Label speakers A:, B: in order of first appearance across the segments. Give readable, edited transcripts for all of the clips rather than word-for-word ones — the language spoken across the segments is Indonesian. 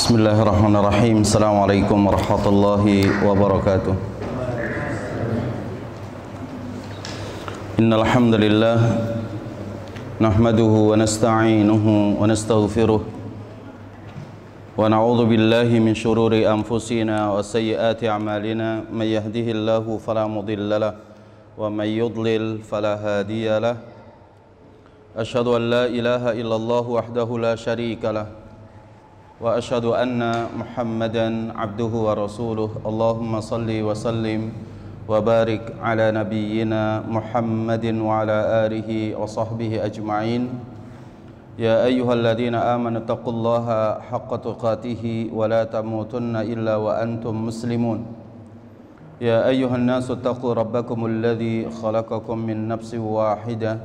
A: Bismillahirrahmanirrahim. Assalamualaikum warahmatullahi wabarakatuh. Innal hamdalillah nahmaduhu wa nasta'inuhu wa nastaghfiruh wa na'udzu billahi min shururi anfusina wa sayyiati a'malina may yahdihillahu fala mudilla lahu wa may yudlil fala hadiya lahu. Asyhadu an la ilaha illallah wahdahu la syarika lahu wa asyhadu anna Muhammadan abduhu wa rasuluh. Allahumma salli wa sallim wa barik ala nabiyyina Muhammadin wa ala alihi wa sahbihi ajma'in. Ya ayyuhalladzina amanu taqullaha haqqa tuqatih wa la tamutunna illa wa antum muslimun. Ya ayyuhan nasu taqu rabbakumul ladzi khalaqakum min nafsin wahidah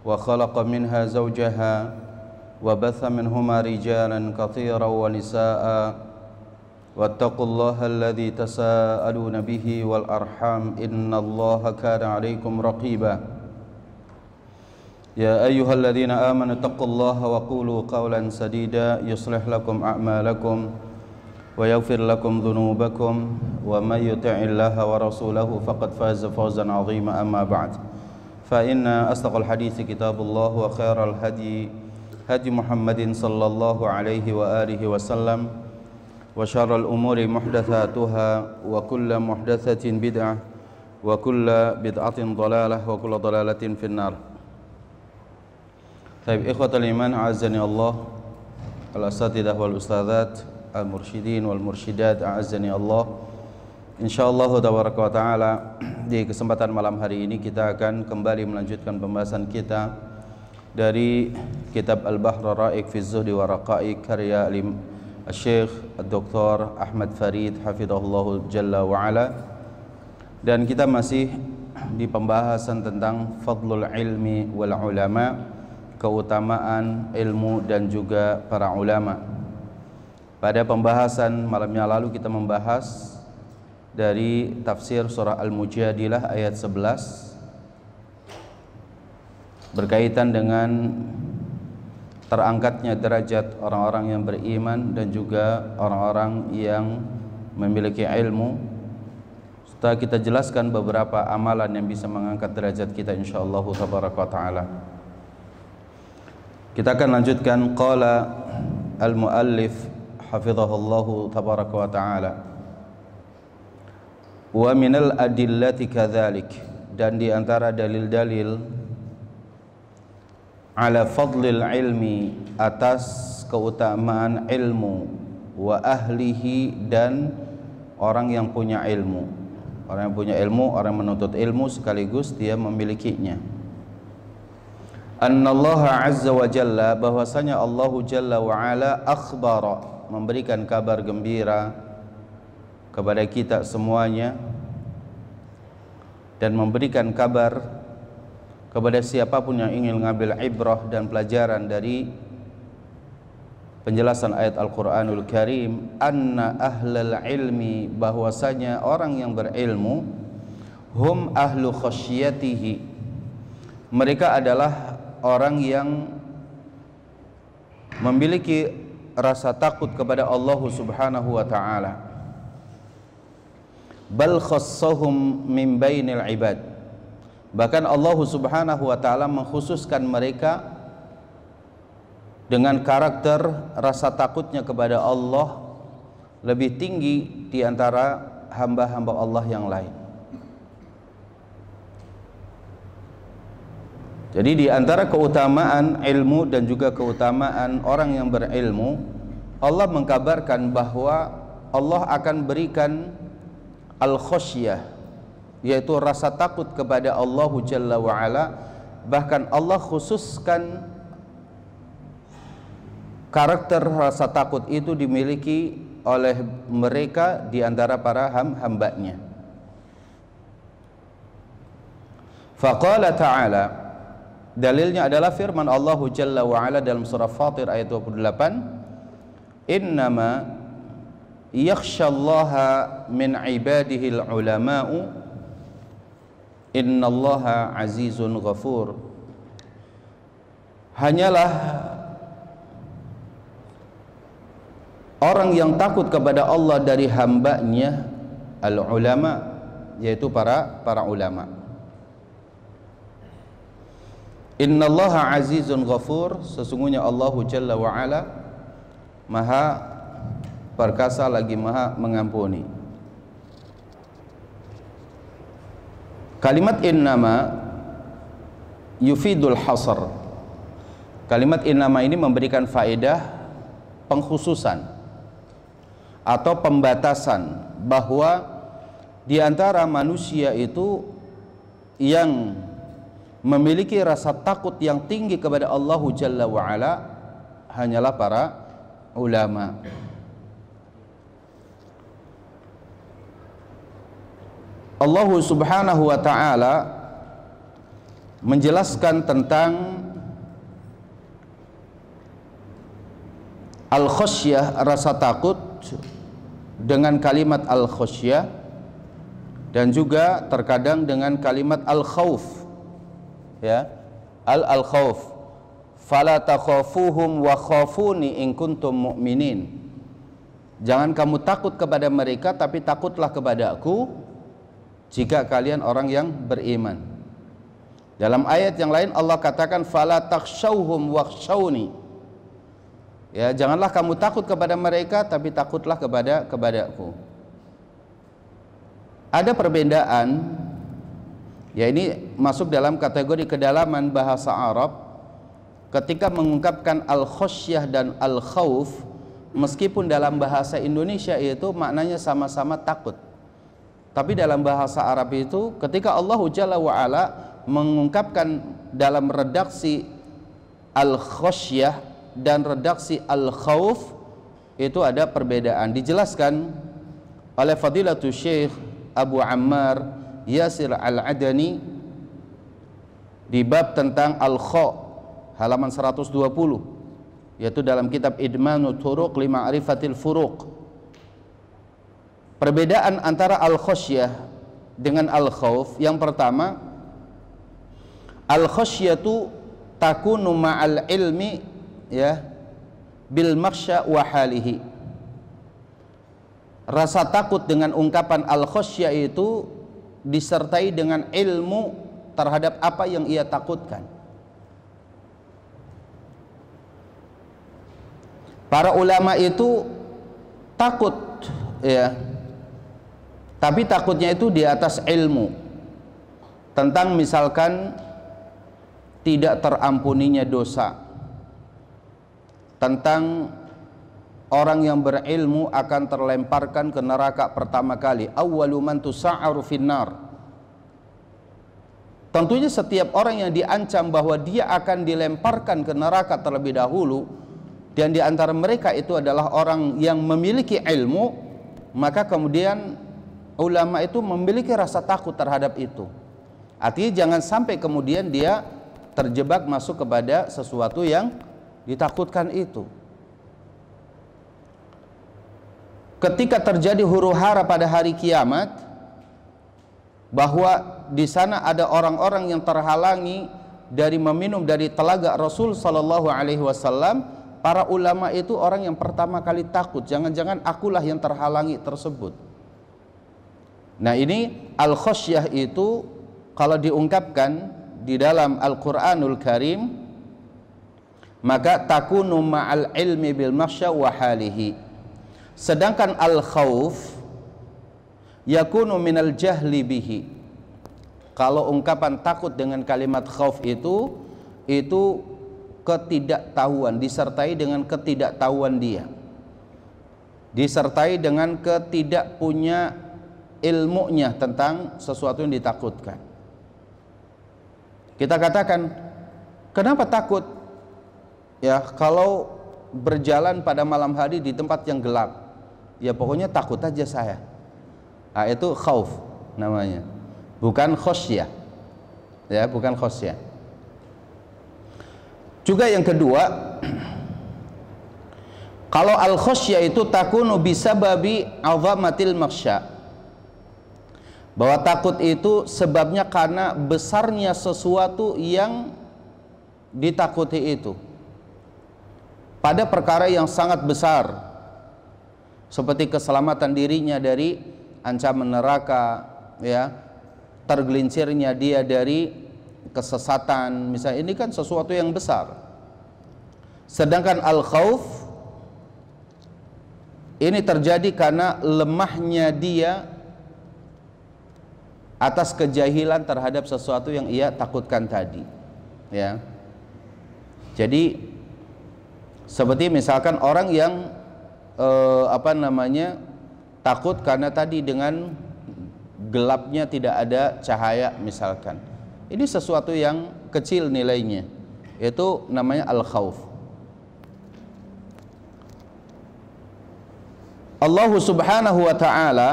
A: wa khalaqa minha zawjaha وبث منهما رجالا كثيرا ونساء واتقوا الله الذي تساءلون به والأرحام إن الله كان عليكم رقيبا يا أيها الذين آمنوا اتقوا الله وقولوا قولا سديدا يصلح لكم أعمالكم ويغفر لكم ذنوبكم ومن يطع الله ورسوله فقد فاز فوزا عظيما. أما بعد فإن أصدق الحديث كتاب الله وخير الهدي هدي محمد صلى الله عليه وآله وسلم وشر الأمور محدثاتها وكل محدثة بدعة وكل بدعة ضلالة وكل ضلالة في النار. طيب إخوة الإيمان أعزني الله الأساتذة والأستاذات المرشدين والمرشدات أعزني الله. Insyaallah tabaraka wa taala di kesempatan malam hari ini kita akan kembali melanjutkan pembahasan kita dari kitab Al-Bahr Ar-Ra'iq fi Zuhdi wa Raqa'iq karya Syekh Dr. Ahmad Farid hafizahullah jalla wa ala, dan kita masih di pembahasan tentang fadlul ilmi wal ulama, keutamaan ilmu dan juga para ulama. Pada pembahasan malamnya lalu kita membahas dari tafsir surah Al-Mujadilah ayat 11 berkaitan dengan terangkatnya derajat orang-orang yang beriman dan juga orang-orang yang memiliki ilmu. Setelah kita jelaskan beberapa amalan yang bisa mengangkat derajat kita insyaallah tabaraka taala, kita akan lanjutkan. Qala al-muallif hafizahullahu tabaraka wa taala, wa minal adillati kadzalik, dan di antara dalil-dalil ala fadlil ilmi, atas keutamaan ilmu, wa ahlihi, dan orang yang punya ilmu. Orang yang punya ilmu, orang yang menuntut ilmu sekaligus dia memilikinya. Annallaha azza wa jalla, bahwasanya Allah jalla wa ala akhbara, memberikan kabar gembira kepada kita semuanya dan memberikan kabar kepada siapapun yang ingin mengambil ibrah dan pelajaran dari penjelasan ayat Al-Quranul Karim, anna ahlal ilmi, bahwasanya orang yang berilmu, hum ahlu khasyatihi, mereka adalah orang yang memiliki rasa takut kepada Allah subhanahu wa ta'ala. Bal khassahum min bainil ibad, bahkan Allah subhanahu wa ta'ala mengkhususkan mereka dengan karakter rasa takutnya kepada Allah lebih tinggi di antara hamba-hamba Allah yang lain. Jadi di antara keutamaan ilmu dan juga keutamaan orang yang berilmu, Allah mengkabarkan bahwa Allah akan berikan al-khasyah, yaitu rasa takut kepada Allah Jalla wa'ala. Bahkan Allah khususkan karakter rasa takut itu dimiliki oleh mereka di antara para hambanya. Faqala ta'ala, dalilnya adalah firman Allah Jalla wa'ala dalam surah Fatir ayat 28, innama yakhshallaha min ibadihil ulama'u innallaha azizun ghafur. Hanyalah orang yang takut kepada Allah dari hambanya al-ulama, yaitu para ulama. Innallaha azizun ghafur, sesungguhnya Allah Jalla wa Ala Maha perkasa lagi Maha mengampuni. Kalimat innama yufidul hasr. Kalimat innama ini memberikan faedah pengkhususan atau pembatasan, bahwa di antara manusia itu yang memiliki rasa takut yang tinggi kepada Allah Jalla wa Ala hanyalah para ulama. Allah Subhanahu wa ta'ala menjelaskan tentang al-khasyah, rasa takut, dengan kalimat al-khasyah, dan juga terkadang dengan kalimat al-khawf, ya, al-khawf. Fala takhafuhum wa khafuni in kuntum mu'minin. Jangan kamu takut kepada mereka, tapi takutlah kepada aku jika kalian orang yang beriman. Dalam ayat yang lain Allah katakan fala takhshawhum wakhshawni. Ya, janganlah kamu takut kepada mereka, tapi takutlah kepadaku. Ada perbedaan, ya, ini masuk dalam kategori kedalaman bahasa Arab ketika mengungkapkan al-khasyah dan al-khawf, meskipun dalam bahasa Indonesia itu maknanya sama-sama takut. Tapi dalam bahasa Arab itu ketika Allah Jalla wa Ala mengungkapkan dalam redaksi al-khasyah dan redaksi al-khawf, itu ada perbedaan. Dijelaskan oleh Fadilatul Syekh Abu Ammar Yasir Al-Adani di bab tentang al-kha, halaman 120, yaitu dalam kitab Idmanut Turuq li Ma'rifatil Furuq. Perbedaan antara al-khasyah dengan al-khawf, yang pertama, al-khasyatu takunu ma'al ilmi, ya, bil makhsya wa halihi. Rasa takut dengan ungkapan al-khasyah itu disertai dengan ilmu terhadap apa yang ia takutkan. Para ulama itu takut, ya, tapi takutnya itu di atas ilmu tentang misalkan tidak terampuninya dosa, tentang orang yang berilmu akan terlemparkan ke neraka pertama kali, awwalu man tusa'aru finnar. Tentunya setiap orang yang diancam bahwa dia akan dilemparkan ke neraka terlebih dahulu, dan di antara mereka itu adalah orang yang memiliki ilmu, maka kemudian ulama itu memiliki rasa takut terhadap itu. Artinya jangan sampai kemudian dia terjebak masuk kepada sesuatu yang ditakutkan itu. Ketika terjadi huru-hara pada hari kiamat, bahwa di sana ada orang-orang yang terhalangi dari meminum dari telaga Rasul sallallahu alaihi wasallam, para ulama itu orang yang pertama kali takut, jangan-jangan akulah yang terhalangi tersebut. Nah, ini al-khasyah itu kalau diungkapkan di dalam Al-Qur'anul Karim, maka takunu ma'al ilmi bil makhsya wa halihi. Sedangkan al-khawf yakunu minal jahli bihi. Kalau ungkapan takut dengan kalimat khauf itu ketidaktahuan, disertai dengan ketidaktahuan dia, disertai dengan ketidakpunya ilmunya tentang sesuatu yang ditakutkan. Kita katakan, kenapa takut? Ya, kalau berjalan pada malam hari di tempat yang gelap, ya pokoknya takut aja saya. Nah, itu khauf namanya, bukan khasyah. Ya, bukan khasyah. Juga yang kedua, kalau al-khasyah itu takunu bisababi azamatil makhsya, bahwa takut itu sebabnya karena besarnya sesuatu yang ditakuti itu, pada perkara yang sangat besar. seperti keselamatan dirinya dari ancaman neraka, ya, tergelincirnya dia dari kesesatan, misalnya, ini kan sesuatu yang besar. Sedangkan al-khauf ini terjadi karena lemahnya dia atas kejahilan terhadap sesuatu yang ia takutkan tadi, ya. Jadi seperti misalkan orang yang takut karena tadi dengan gelapnya tidak ada cahaya misalkan. Ini sesuatu yang kecil nilainya, itu namanya al-khauf. Allah Subhanahu wa ta'ala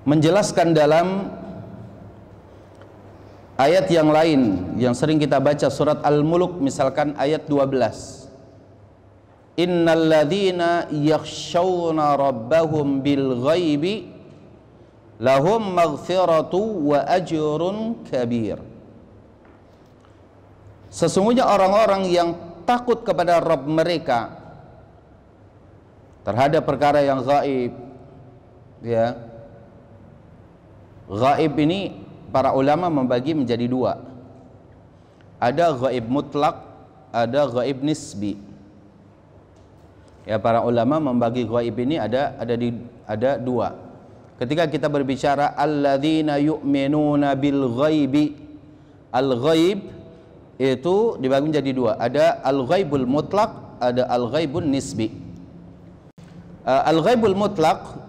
A: menjelaskan dalam ayat yang lain yang sering kita baca, surat Al-Mulk misalkan ayat 12. Innal ladzina yakhshawna rabbahum bil ghaibi lahum maghfiratu wa ajrun kabir. Sesungguhnya orang-orang yang takut kepada Rabb mereka terhadap perkara yang gaib, ya. Gaib ini para ulama membagi menjadi dua. Ada gaib mutlak, ada gaib nisbi. Ya, para ulama membagi gaib ini ada dua. Ketika kita berbicara alladzina yu'minuna bil ghaibi, al-ghaib itu dibagi menjadi dua. Ada al-ghaibul mutlak, ada al-ghaibun nisbi. Al-ghaibul mutlak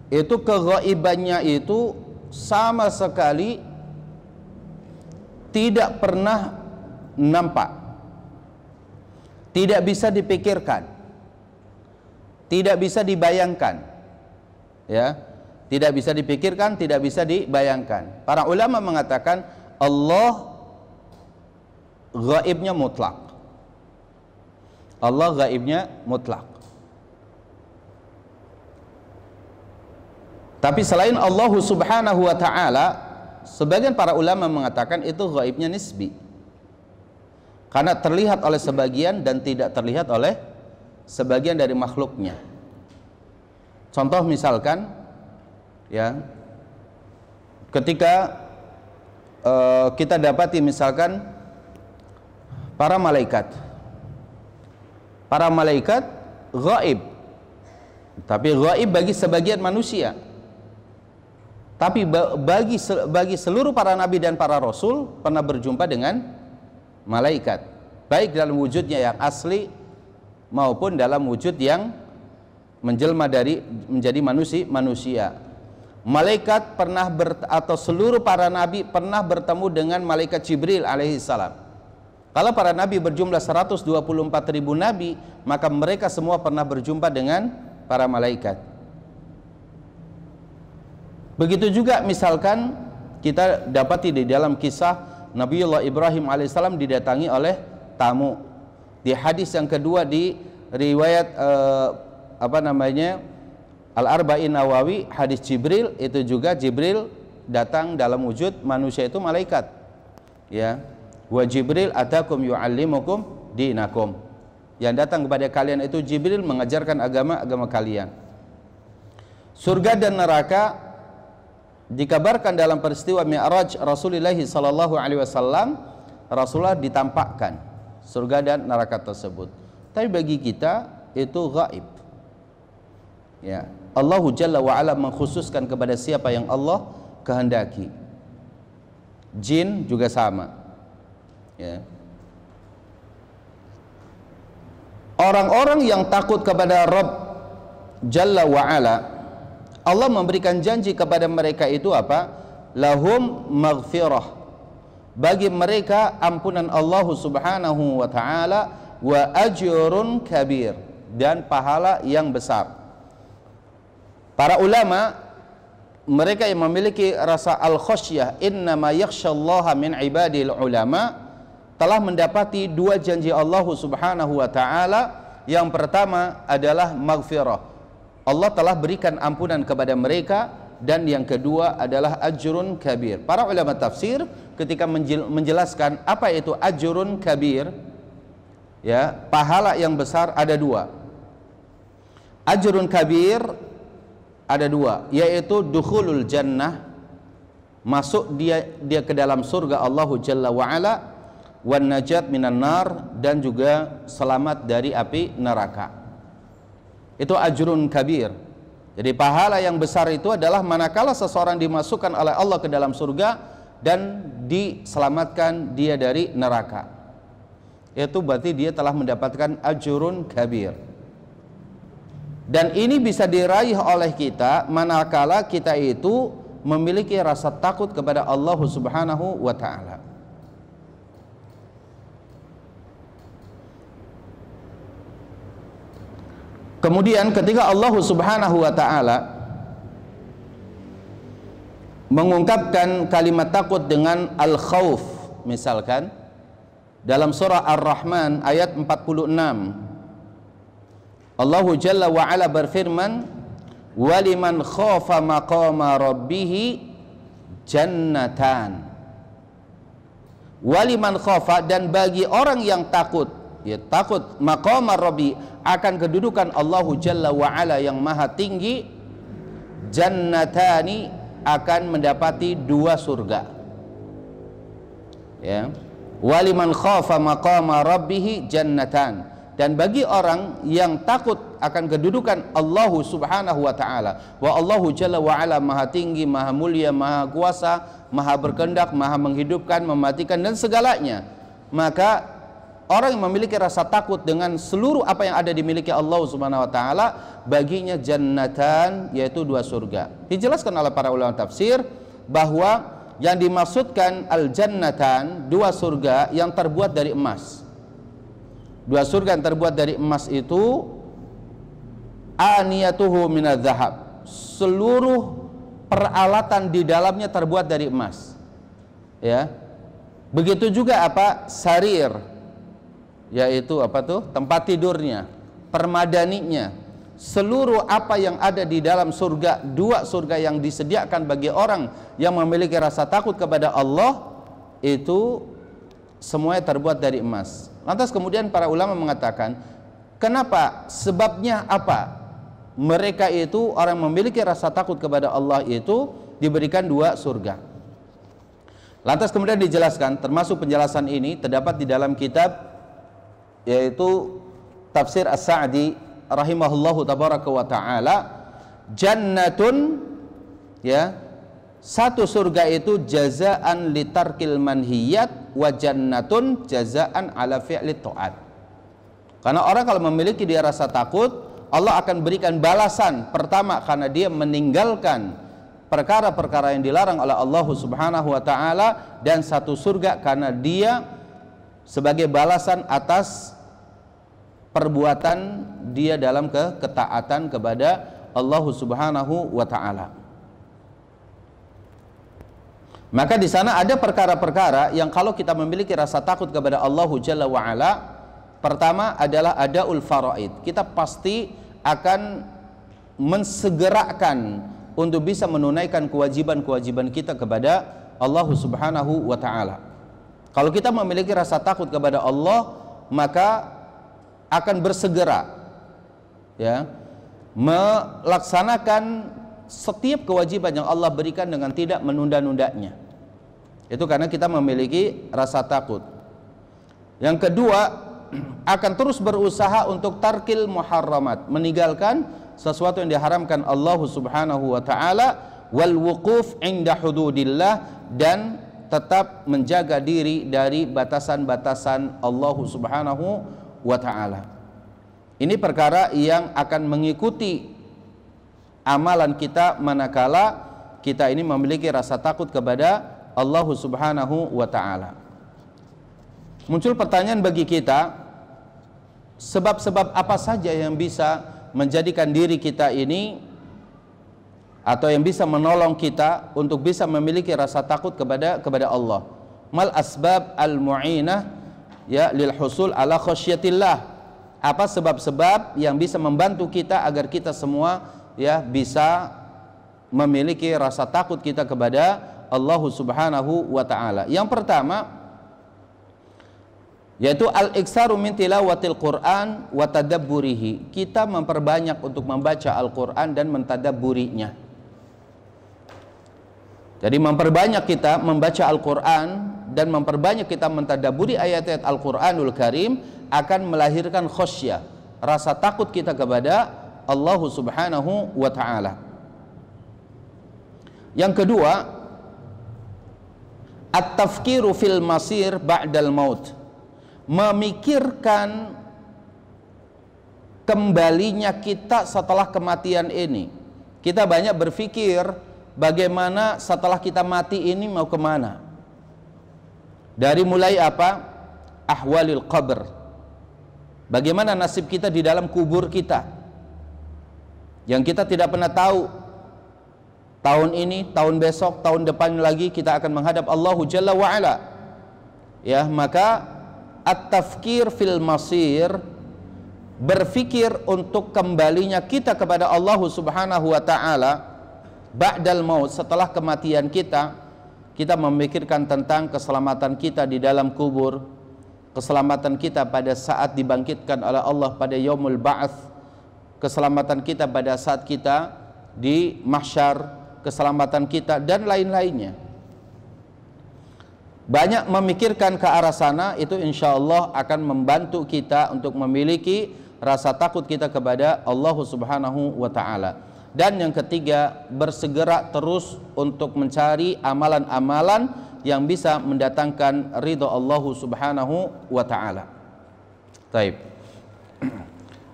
A: itu keghaibannya itu sama sekali tidak pernah nampak, tidak bisa dipikirkan, tidak bisa dibayangkan, ya, tidak bisa dipikirkan, tidak bisa dibayangkan. Para ulama mengatakan Allah gaibnya mutlak. Allah gaibnya mutlak. Tapi selain Allah Subhanahu wa ta'ala, sebagian para ulama mengatakan itu gaibnya nisbi, karena terlihat oleh sebagian dan tidak terlihat oleh sebagian dari makhluknya. Contoh misalkan, ya, ketika kita dapati misalkan para malaikat gaib, tapi gaib bagi sebagian manusia. Tapi bagi seluruh para nabi dan para rasul pernah berjumpa dengan malaikat, baik dalam wujudnya yang asli maupun dalam wujud yang menjelma menjadi manusia. Malaikat pernah atau seluruh para nabi pernah bertemu dengan malaikat Jibril alaihissalam. Kalau para nabi berjumlah 124.000 nabi, maka mereka semua pernah berjumpa dengan para malaikat. Begitu juga misalkan kita dapati di dalam kisah Nabiullah Ibrahim alaihissalam didatangi oleh tamu. Di hadis yang kedua di riwayat Al-Arba'in Nawawi, hadis Jibril, itu juga Jibril datang dalam wujud manusia, itu malaikat, ya. Wa Jibril atakum yu'allimukum dinakum. Yang datang kepada kalian itu Jibril mengajarkan agama kalian. Surga dan neraka dikabarkan dalam peristiwa Mi'raj Rasulullah sallallahu alaihi wasallam, Rasulullah ditampakkan surga dan neraka tersebut. Tapi bagi kita itu gaib. Ya, Allah Jalla wa Ala mengkhususkan kepada siapa yang Allah kehendaki. Jin juga sama. Ya. Orang-orang yang takut kepada Rabb Jalla wa Ala, Allah memberikan janji kepada mereka itu apa? Lahum maghfirah. Bagi mereka ampunan Allah Subhanahu wa ta'ala, wa ajrun kabir, dan pahala yang besar. Para ulama, mereka yang memiliki rasa al-khasyah, innama yakhsyallaha min ibadil ulama, telah mendapati dua janji Allah Subhanahu wa ta'ala. Yang pertama adalah maghfirah, Allah telah berikan ampunan kepada mereka, dan yang kedua adalah ajrun kabir. Para ulama tafsir ketika menjelaskan apa itu ajrun kabir, Ya, pahala yang besar ada dua. Ajrun kabir ada dua, yaitu dukhulul jannah, masuk dia ke dalam surga Allah Jalla wa Ala, wan najat minan nar, dan juga selamat dari api neraka. Itu ajrun kabir. Jadi pahala yang besar itu adalah manakala seseorang dimasukkan oleh Allah ke dalam surga dan diselamatkan dia dari neraka. Itu berarti dia telah mendapatkan ajrun kabir. Dan ini bisa diraih oleh kita manakala kita itu memiliki rasa takut kepada Allah Subhanahu wa ta'ala. Kemudian ketika Allah Subhanahu wa ta'ala mengungkapkan kalimat takut dengan al-khawf, misalkan dalam surah Ar-Rahman ayat 46, Allah Jalla wa Ala berfirman, waliman khafa maqama rabbih jannatan. Waliman khafa, dan bagi orang yang takut, ya takut maqama rabbi, akan kedudukan Allah Jalla wa Ala yang maha tinggi, jannatani, akan mendapati dua surga. Ya, waliman khafa maqama rabbih jannatan, dan bagi orang yang takut akan kedudukan Allah Subhanahu wa ta'ala, wa Allahu Jalla wa Ala maha tinggi, maha mulia, maha kuasa, maha berkehendak, maha menghidupkan, mematikan, dan segalanya, maka orang yang memiliki rasa takut dengan seluruh apa yang ada dimiliki Allah Subhanahu wa ta'ala, baginya jannatan, yaitu dua surga. Dijelaskan oleh para ulama tafsir bahwa yang dimaksudkan al-jannatan, dua surga yang terbuat dari emas. Dua surga yang terbuat dari emas itu aniyatuhu minadz zahab, seluruh peralatan di dalamnya terbuat dari emas. Ya. Begitu juga apa? Sarir, yaitu apa tuh? Tempat tidurnya, permadaninya, seluruh apa yang ada di dalam surga, dua surga yang disediakan bagi orang yang memiliki rasa takut kepada Allah, itu semuanya terbuat dari emas. Lantas kemudian para ulama mengatakan, kenapa? Sebabnya apa? Mereka itu, orang yang memiliki rasa takut kepada Allah itu diberikan dua surga. Lantas kemudian dijelaskan, termasuk penjelasan ini terdapat di dalam kitab, yaitu Tafsir As-Sa'di rahimahullahu tabaraka wa ta'ala, jannatun, ya, satu surga itu jazaan litarkil manhiyat, wa jannatun jazaan ala fi'li ta'at. Karena orang kalau memiliki dia rasa takut, Allah akan berikan balasan, pertama karena dia meninggalkan perkara-perkara yang dilarang oleh Allah Subhanahu wa ta'ala, dan satu surga karena dia sebagai balasan atas perbuatan dia dalam ketaatan kepada Allah Subhanahu wa ta'ala. Maka di sana ada perkara-perkara yang kalau kita memiliki rasa takut kepada Allah Jalla wa Ala, pertama adalah adaul faraid. Kita pasti akan mensegerakan untuk bisa menunaikan kewajiban-kewajiban kita kepada Allah Subhanahu wa ta'ala. Kalau kita memiliki rasa takut kepada Allah, maka akan bersegera, ya, melaksanakan setiap kewajiban yang Allah berikan dengan tidak menunda-nundanya. Itu karena kita memiliki rasa takut. Yang kedua, akan terus berusaha untuk tarkil muharramat, meninggalkan sesuatu yang diharamkan Allah Subhanahu wa ta'ala, wal wuquf inda hududillah, dan tetap menjaga diri dari batasan-batasan Allah Subhanahu wa ta'ala. Ini perkara yang akan mengikuti amalan kita manakala kita ini memiliki rasa takut kepada Allah Subhanahu wa ta'ala. Muncul pertanyaan bagi kita, sebab-sebab apa saja yang bisa menjadikan diri kita ini, atau yang bisa menolong kita untuk bisa memiliki rasa takut kepada Allah. Mal asbab al-mu'inah, ya, lil husul ala khasyatillah. Apa sebab-sebab yang bisa membantu kita agar kita semua, ya, bisa memiliki rasa takut kita kepada Allah Subhanahu wa ta'ala. Yang pertama, yaitu al-iktsaru min tilawatil Quran wa tadabburihi. Kita memperbanyak untuk membaca Al-Quran dan mentadabburinya. Jadi memperbanyak kita membaca Al-Quran dan memperbanyak kita mentadabburi ayat-ayat Al-Quranul Karim akan melahirkan khasyah, rasa takut kita kepada Allah Subhanahu wa ta'ala. Yang kedua, at-tafkiru fil masir ba'dal maut, memikirkan kembalinya kita setelah kematian ini. Kita banyak berpikir bagaimana setelah kita mati ini mau kemana. Dari mulai apa? Ahwalil qabr, bagaimana nasib kita di dalam kubur kita, yang kita tidak pernah tahu. Tahun ini, tahun besok, tahun depan lagi kita akan menghadap Allah Jalla wa'ala. Ya, maka at-tafkir fil masir, berfikir untuk kembalinya kita kepada Allah Subhanahu wa ta'ala ba'dal maut, setelah kematian kita. Kita memikirkan tentang keselamatan kita di dalam kubur, keselamatan kita pada saat dibangkitkan oleh Allah pada yaumul ba'ats, keselamatan kita pada saat kita di mahsyar, keselamatan kita dan lain-lainnya. Banyak memikirkan ke arah sana, itu insya Allah akan membantu kita untuk memiliki rasa takut kita kepada Allah Subhanahu wa ta'ala. Dan yang ketiga, bersegera terus untuk mencari amalan-amalan yang bisa mendatangkan ridha Allah Subhanahu wa ta'ala. Taib.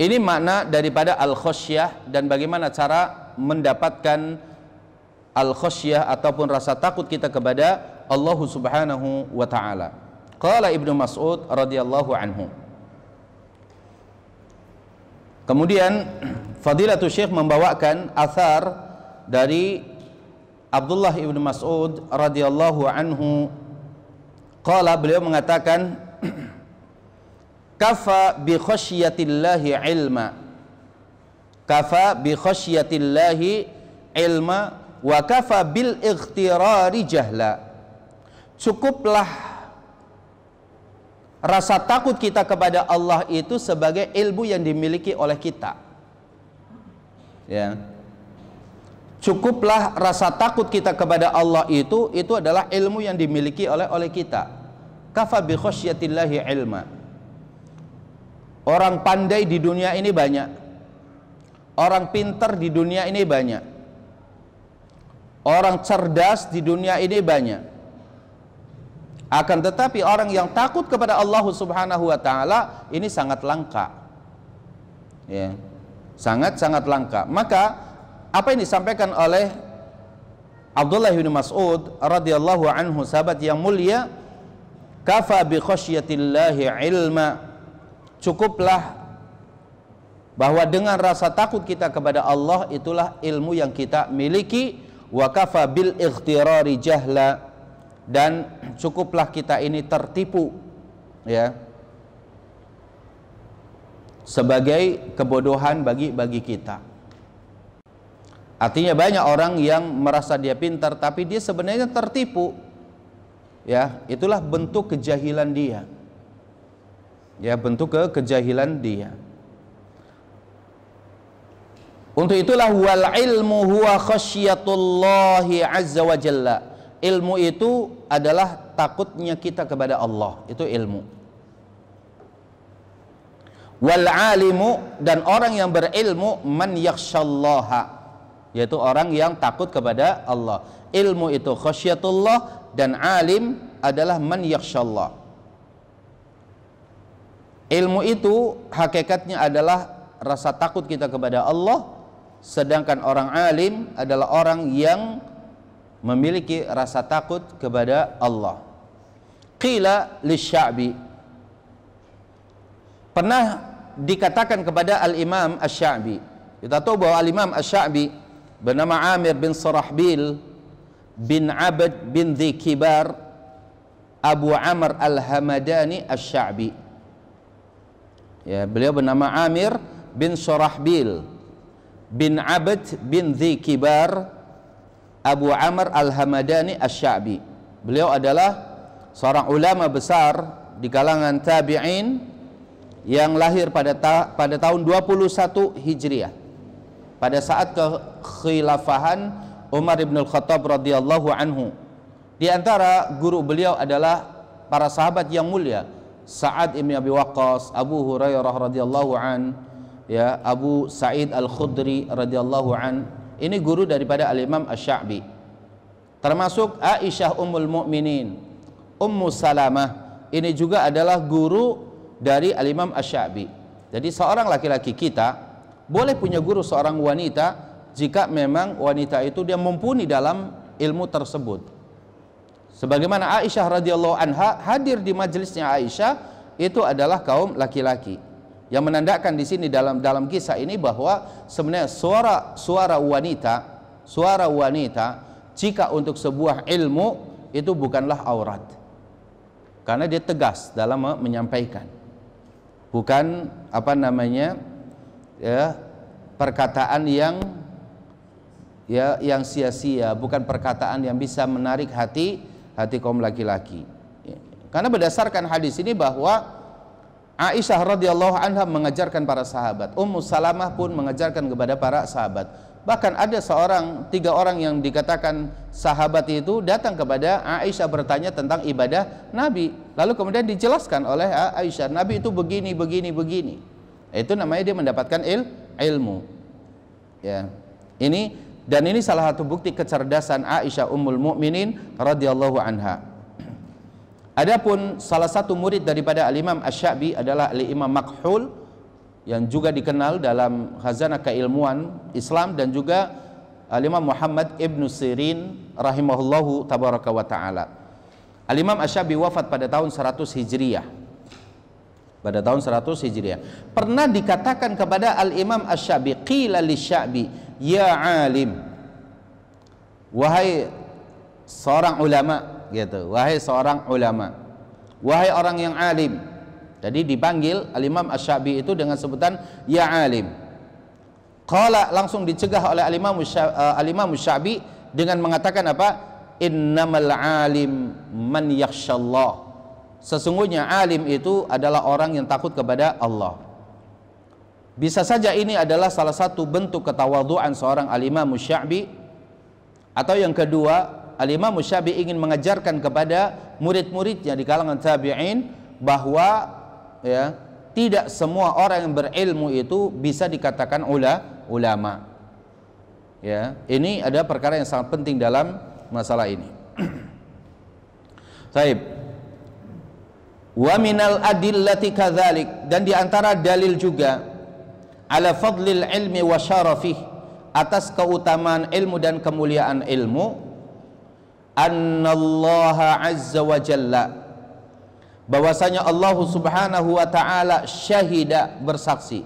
A: Ini makna daripada al-khasyah dan bagaimana cara mendapatkan al-khasyah ataupun rasa takut kita kepada Allah Subhanahu wa ta'ala. Qala Ibnu Mas'ud radhiyallahu anhu. Kemudian Fadilatul Syekh membawakan athar dari Abdullah Ibnu Mas'ud radhiyallahu anhu. Qala, beliau mengatakan, kafa bi khasyatillahi ilma, kafa bi khasyatillahi ilma wa kafa bil ightirari jahla. Cukuplah rasa takut kita kepada Allah itu sebagai ilmu yang dimiliki oleh kita. Ya. Cukuplah rasa takut kita kepada Allah itu adalah ilmu yang dimiliki oleh kita. Kafa bi khasyatillahi ilma. Orang pandai di dunia ini banyak. Orang pintar di dunia ini banyak. Orang cerdas di dunia ini banyak. Akan tetapi orang yang takut kepada Allah Subhanahu wa ta'ala ini sangat langka. Ya. Sangat-sangat langka. Maka apa yang disampaikan oleh Abdullah bin Mas'ud radhiyallahu anhu, sahabat yang mulia, kafa bi khasyatillahi ilma, cukuplah bahwa dengan rasa takut kita kepada Allah itulah ilmu yang kita miliki. Wa kafa bil ightirari jahla, dan cukuplah kita ini tertipu, ya, sebagai kebodohan bagi kita. Artinya banyak orang yang merasa dia pintar tapi dia sebenarnya tertipu. Ya, itulah bentuk kejahilan dia. Ya, bentuk kejahilan dia. Untuk itulah wal ilmu huwa khasyatullahi azza wa jalla. Ilmu itu adalah takutnya kita kepada Allah. Itu ilmu. Wal alimu, dan orang yang berilmu, man yakhsyallaha, yaitu orang yang takut kepada Allah. Ilmu itu khasyatullah, dan alim adalah man yakhsyallah. Ilmu itu hakikatnya adalah rasa takut kita kepada Allah, sedangkan orang alim adalah orang yang memiliki rasa takut kepada Allah. Qila lisya'bi, pernah dikatakan kepada Al-Imam Asy-Sya'bi. Kita tahu bahwa Al-Imam Asy-Sya'bi bernama Amir bin Surahbil bin Abd bin Dhi Kibar Abu Amr Al-Hamadani Asy-Sya'bi. Ya, beliau bernama Amir bin Surahbil bin Abd bin Dhi Kibar Abu Amr Al-Hamadani Asy-Sya'bi. Beliau adalah seorang ulama besar
B: di kalangan tabi'in yang lahir pada tahun 21 Hijriah, pada saat kekhilafahan Umar ibn al-Khattab radhiyallahu anhu. Di antara guru beliau adalah para sahabat yang mulia, Sa'ad ibn Abi Waqqas, Abu Hurairah radhiyallahu an, ya, Abu Sa'id al-Khudri radhiyallahu an. Ini guru daripada Al-Imam Asy-Sya'bi. Termasuk Aisyah Ummul Mukminin, Ummu Salamah, ini juga adalah guru dari Al-Imam Asy-Sya'bi. Jadi seorang laki-laki kita boleh punya guru seorang wanita jika memang wanita itu dia mumpuni dalam ilmu tersebut. Sebagaimana Aisyah radhiyallahu anha hadir di majelisnya Aisyah itu adalah kaum laki-laki. Yang menandakan di sini dalam kisah ini bahwa sebenarnya suara wanita jika untuk sebuah ilmu itu bukanlah aurat. Karena dia tegas dalam menyampaikan. Bukan perkataan yang sia-sia, bukan perkataan yang bisa menarik hati kaum laki-laki. Karena berdasarkan hadis ini bahwa Aisyah radhiyallahu anha mengajarkan para sahabat, Ummu Salamah pun mengajarkan kepada para sahabat. Bahkan ada 3 orang yang dikatakan sahabat itu datang kepada Aisyah bertanya tentang ibadah Nabi. Lalu kemudian dijelaskan oleh Aisyah, Nabi itu begini. Itu namanya dia mendapatkan ilmu. Ya. Ini salah satu bukti kecerdasan Aisyah Ummul Mukminin radhiyallahu anha. Adapun salah satu murid daripada Al-Imam Asy-Sya'bi adalah Al-Imam Makhul, yang juga dikenal dalam khazanah keilmuan Islam, dan juga Al-Imam Muhammad ibn Sirin rahimahullahu tabaraka wa ta'ala. Al-Imam Asy-Sya'bi wafat pada tahun 100 Hijriah. Pada tahun 100 Hijriah. Pernah dikatakan kepada Al-Imam Asy-Sya'bi, qila lisy-Sya'bi, ya alim, wahai seorang ulama, gitu, wahai seorang ulama, wahai orang yang alim. Jadi dipanggil Al-Imam Asy-Sya'bi itu dengan sebutan ya alim. Qala, langsung dicegah oleh Al-Imam Asy-Sya'bi dengan mengatakan apa? Innamal alim man yakhshallah. Sesungguhnya alim itu adalah orang yang takut kepada Allah. Bisa saja ini adalah salah satu bentuk ketawadhuan seorang Al-Imam Asy-Sya'bi, atau yang kedua, Al-Imam Asy-Sya'bi ingin mengajarkan kepada murid-muridnya di kalangan tabi'in bahwa ya, tidak semua orang yang berilmu itu bisa dikatakan ulama. Ya, ini ada perkara yang sangat penting dalam masalah ini. Baik. Wa minal adillati kadzalik, dan di antara dalil juga ala fadlil ilmi wa syarafih, atas keutamaan ilmu dan kemuliaan ilmu, annallaha azza wa jalla, bahwasanya Allah subhanahu wa ta'ala syahida, bersaksi,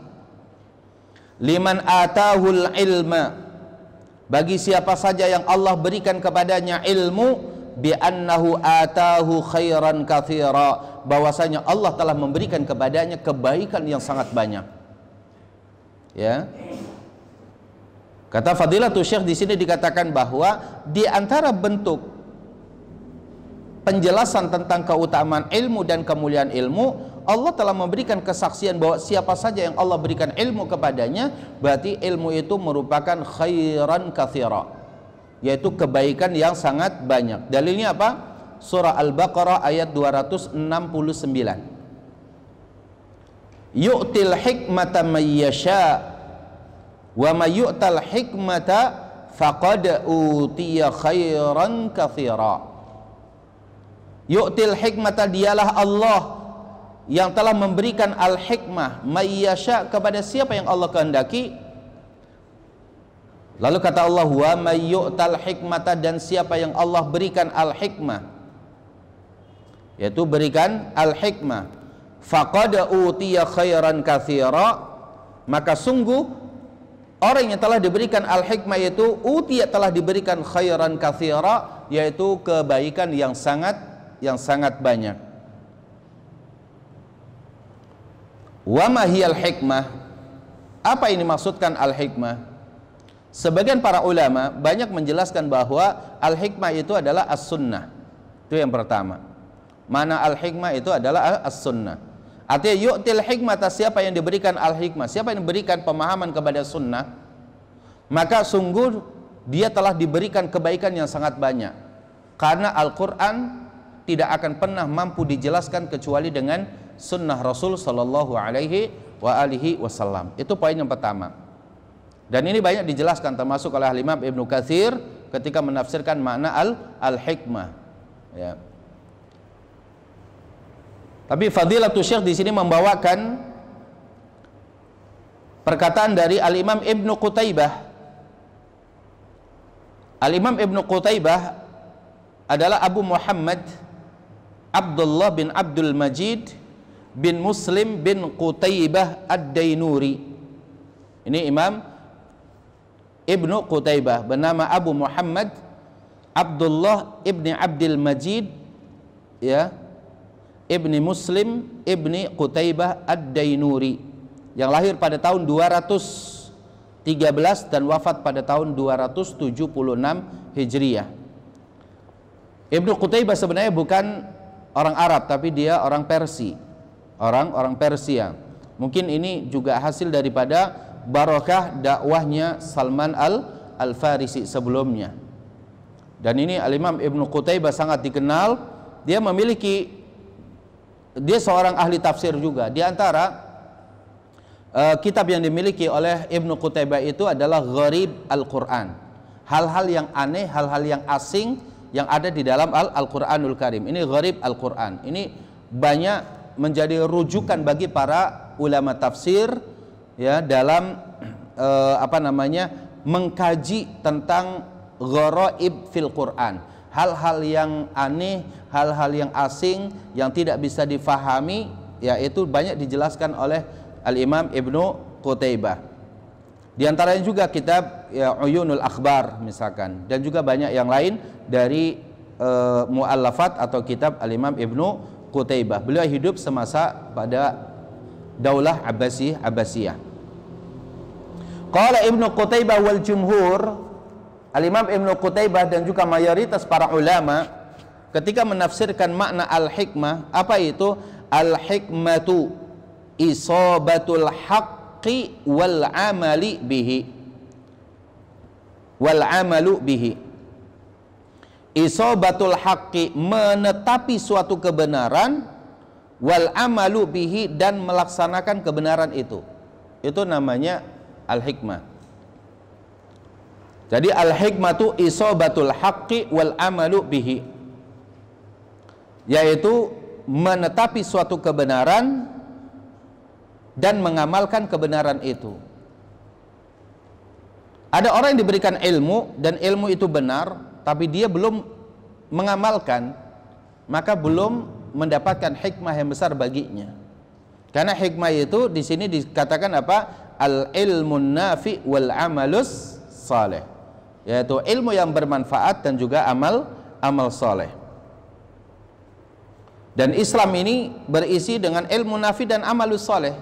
B: liman atahul ilma, bagi siapa saja yang Allah berikan kepadanya ilmu, bi annahu atahu khairan katsira, bahwasanya Allah telah memberikan kepadanya kebaikan yang sangat banyak. Ya, kata Fadilatul Syekh di sini dikatakan bahwa di antara bentuk penjelasan tentang keutamaan ilmu dan kemuliaan ilmu, Allah telah memberikan kesaksian bahwa siapa saja yang Allah berikan ilmu kepadanya, berarti ilmu itu merupakan khairan katsira, yaitu kebaikan yang sangat banyak. Dalilnya apa? Surah Al-Baqarah ayat 269. Yu'til hikmata may yasha wa may yu'tal hikmata faqad utiya khairan katsira. Yu'til hikmata, dialah Allah yang telah memberikan al-hikmah, may yasha, kepada siapa yang Allah kehendaki. Lalu kata Allah, wa may yu'tal hikmata, dan siapa yang Allah berikan al-hikmah, yaitu berikan al-hikmah, faqad utiya khairan katsira, maka sungguh orang yang telah diberikan al-hikmah yaitu utiya, telah diberikan khairan katsira, yaitu kebaikan yang sangat banyak. Wa ma hiyal hikmah, apa ini maksudkan al-hikmah? Sebagian para ulama banyak menjelaskan bahwa al-hikmah itu adalah as-sunnah. Itu yang pertama. Mana al-hikmah itu adalah as-sunnah. Artinya yu'til hikmata, siapa yang diberikan al-hikmah, siapa yang diberikan pemahaman kepada sunnah, maka sungguh dia telah diberikan kebaikan yang sangat banyak. Karena Al-Quran tidak akan pernah mampu dijelaskan kecuali dengan sunnah Rasul Sallallahu Alaihi Wasallam. Itu poin yang pertama. Dan ini banyak dijelaskan termasuk oleh Imam Ibnu Katsir ketika menafsirkan makna al-hikmah. Ya. Tapi Fadilatul Syekh di sini membawakan perkataan dari Al-Imam Ibnu Qutaibah. Al-Imam Ibnu Qutaibah adalah Abu Muhammad Abdullah bin Abdul Majid bin Muslim bin Qutaibah Ad-Dainuri. Ini Imam Ibnu Qutaibah bernama Abu Muhammad Abdullah ibni Abdul Majid, ya, ibni Muslim ibni Qutaibah Ad-Dainuri, yang lahir pada tahun 213 dan wafat pada tahun 276 Hijriah. Ibnu Qutaibah sebenarnya bukan orang Arab, tapi dia orang Persia, orang Persia. Mungkin ini juga hasil daripada barakah dakwahnya Salman al-Farisi sebelumnya. Dan ini Al-Imam Ibnu Qutaibah sangat dikenal. Dia seorang ahli tafsir juga. Di antara kitab yang dimiliki oleh Ibnu Qutaibah itu adalah Gharib Al-Quran. Hal-hal yang aneh, hal-hal yang asing yang ada di dalam Al-Quranul Karim. Ini Gharib Al-Quran. Ini banyak menjadi rujukan bagi para ulama tafsir, ya, dalam mengkaji tentang gharaib fil Quran. Hal-hal yang aneh, hal-hal yang asing yang tidak bisa difahami, yaitu banyak dijelaskan oleh Al-Imam Ibnu Qutaibah. Di antaranya juga kitab, ya, Uyunul Akhbar misalkan, dan juga banyak yang lain dari muallafat atau kitab Al-Imam Ibnu Qutaibah. Beliau hidup semasa pada Daulah Abbasiyah. Qala Ibnu Qutaibah wal jumhur, Al-Imam Ibnu Qutaibah dan juga mayoritas para ulama ketika menafsirkan makna al-hikmah, apa itu? Al-hikmatu isabatul haqqi wal amali bihi. Wal amalu bihi. Isabatul haqqi, menetapi suatu kebenaran, wal amalu bihi, dan melaksanakan kebenaran itu. Itu namanya al-hikmah. Jadi al-hikmatu isabatul haqqi wal amalu bihi, yaitu menetapi suatu kebenaran dan mengamalkan kebenaran itu. Ada orang yang diberikan ilmu dan ilmu itu benar, tapi dia belum mengamalkan, maka belum mendapatkan hikmah yang besar baginya. Karena hikmah itu di sini dikatakan apa? Al-ilmun nafi wal amalus saleh, yaitu ilmu yang bermanfaat dan juga amal saleh. Dan Islam ini berisi dengan ilmu nafi dan amalus saleh,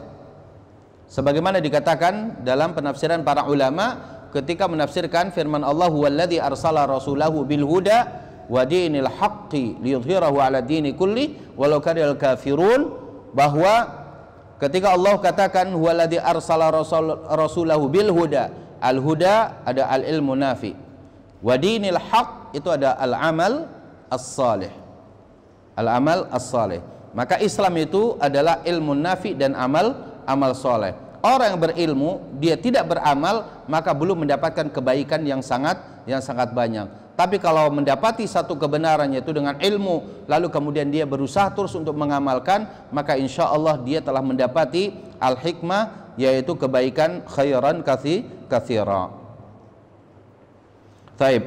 B: sebagaimana dikatakan dalam penafsiran para ulama ketika menafsirkan firman Allah, "Huwallazi arsala rasulahu bil huda wa dinil haqqi liyudhhirahu 'ala dini kulli walau karihal kafirun," bahwa ketika Allah katakan huwallazi arsala rasulahu bil huda, al huda ada al ilmu nafi, wa dinil haqq itu ada al amal as-salih, al amal as-salih. Maka Islam itu adalah ilmu nafi dan amal saleh. Orang yang berilmu dia tidak beramal, maka belum mendapatkan kebaikan yang sangat banyak. Tapi kalau mendapati satu kebenaran yaitu dengan ilmu, lalu kemudian dia berusaha terus untuk mengamalkan, maka insya Allah dia telah mendapati al-hikmah, yaitu kebaikan khairan katsira. Taib.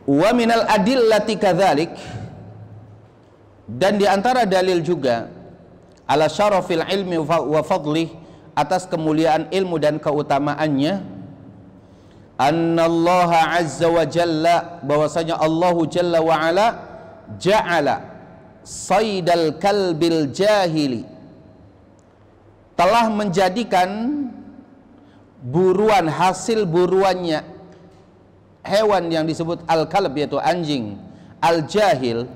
B: Wa minal adillati kadzalik, dan di antara dalil juga ala syarafil ilmi wa fadlih, atas kemuliaan ilmu dan keutamaannya, annallaha azza wa jalla, bahwasanya Allahu jalla wa ala ja'ala saydal kalbil jahili, telah menjadikan buruan, hasil buruannya hewan yang disebut al-kalb, yaitu anjing, al-jahil,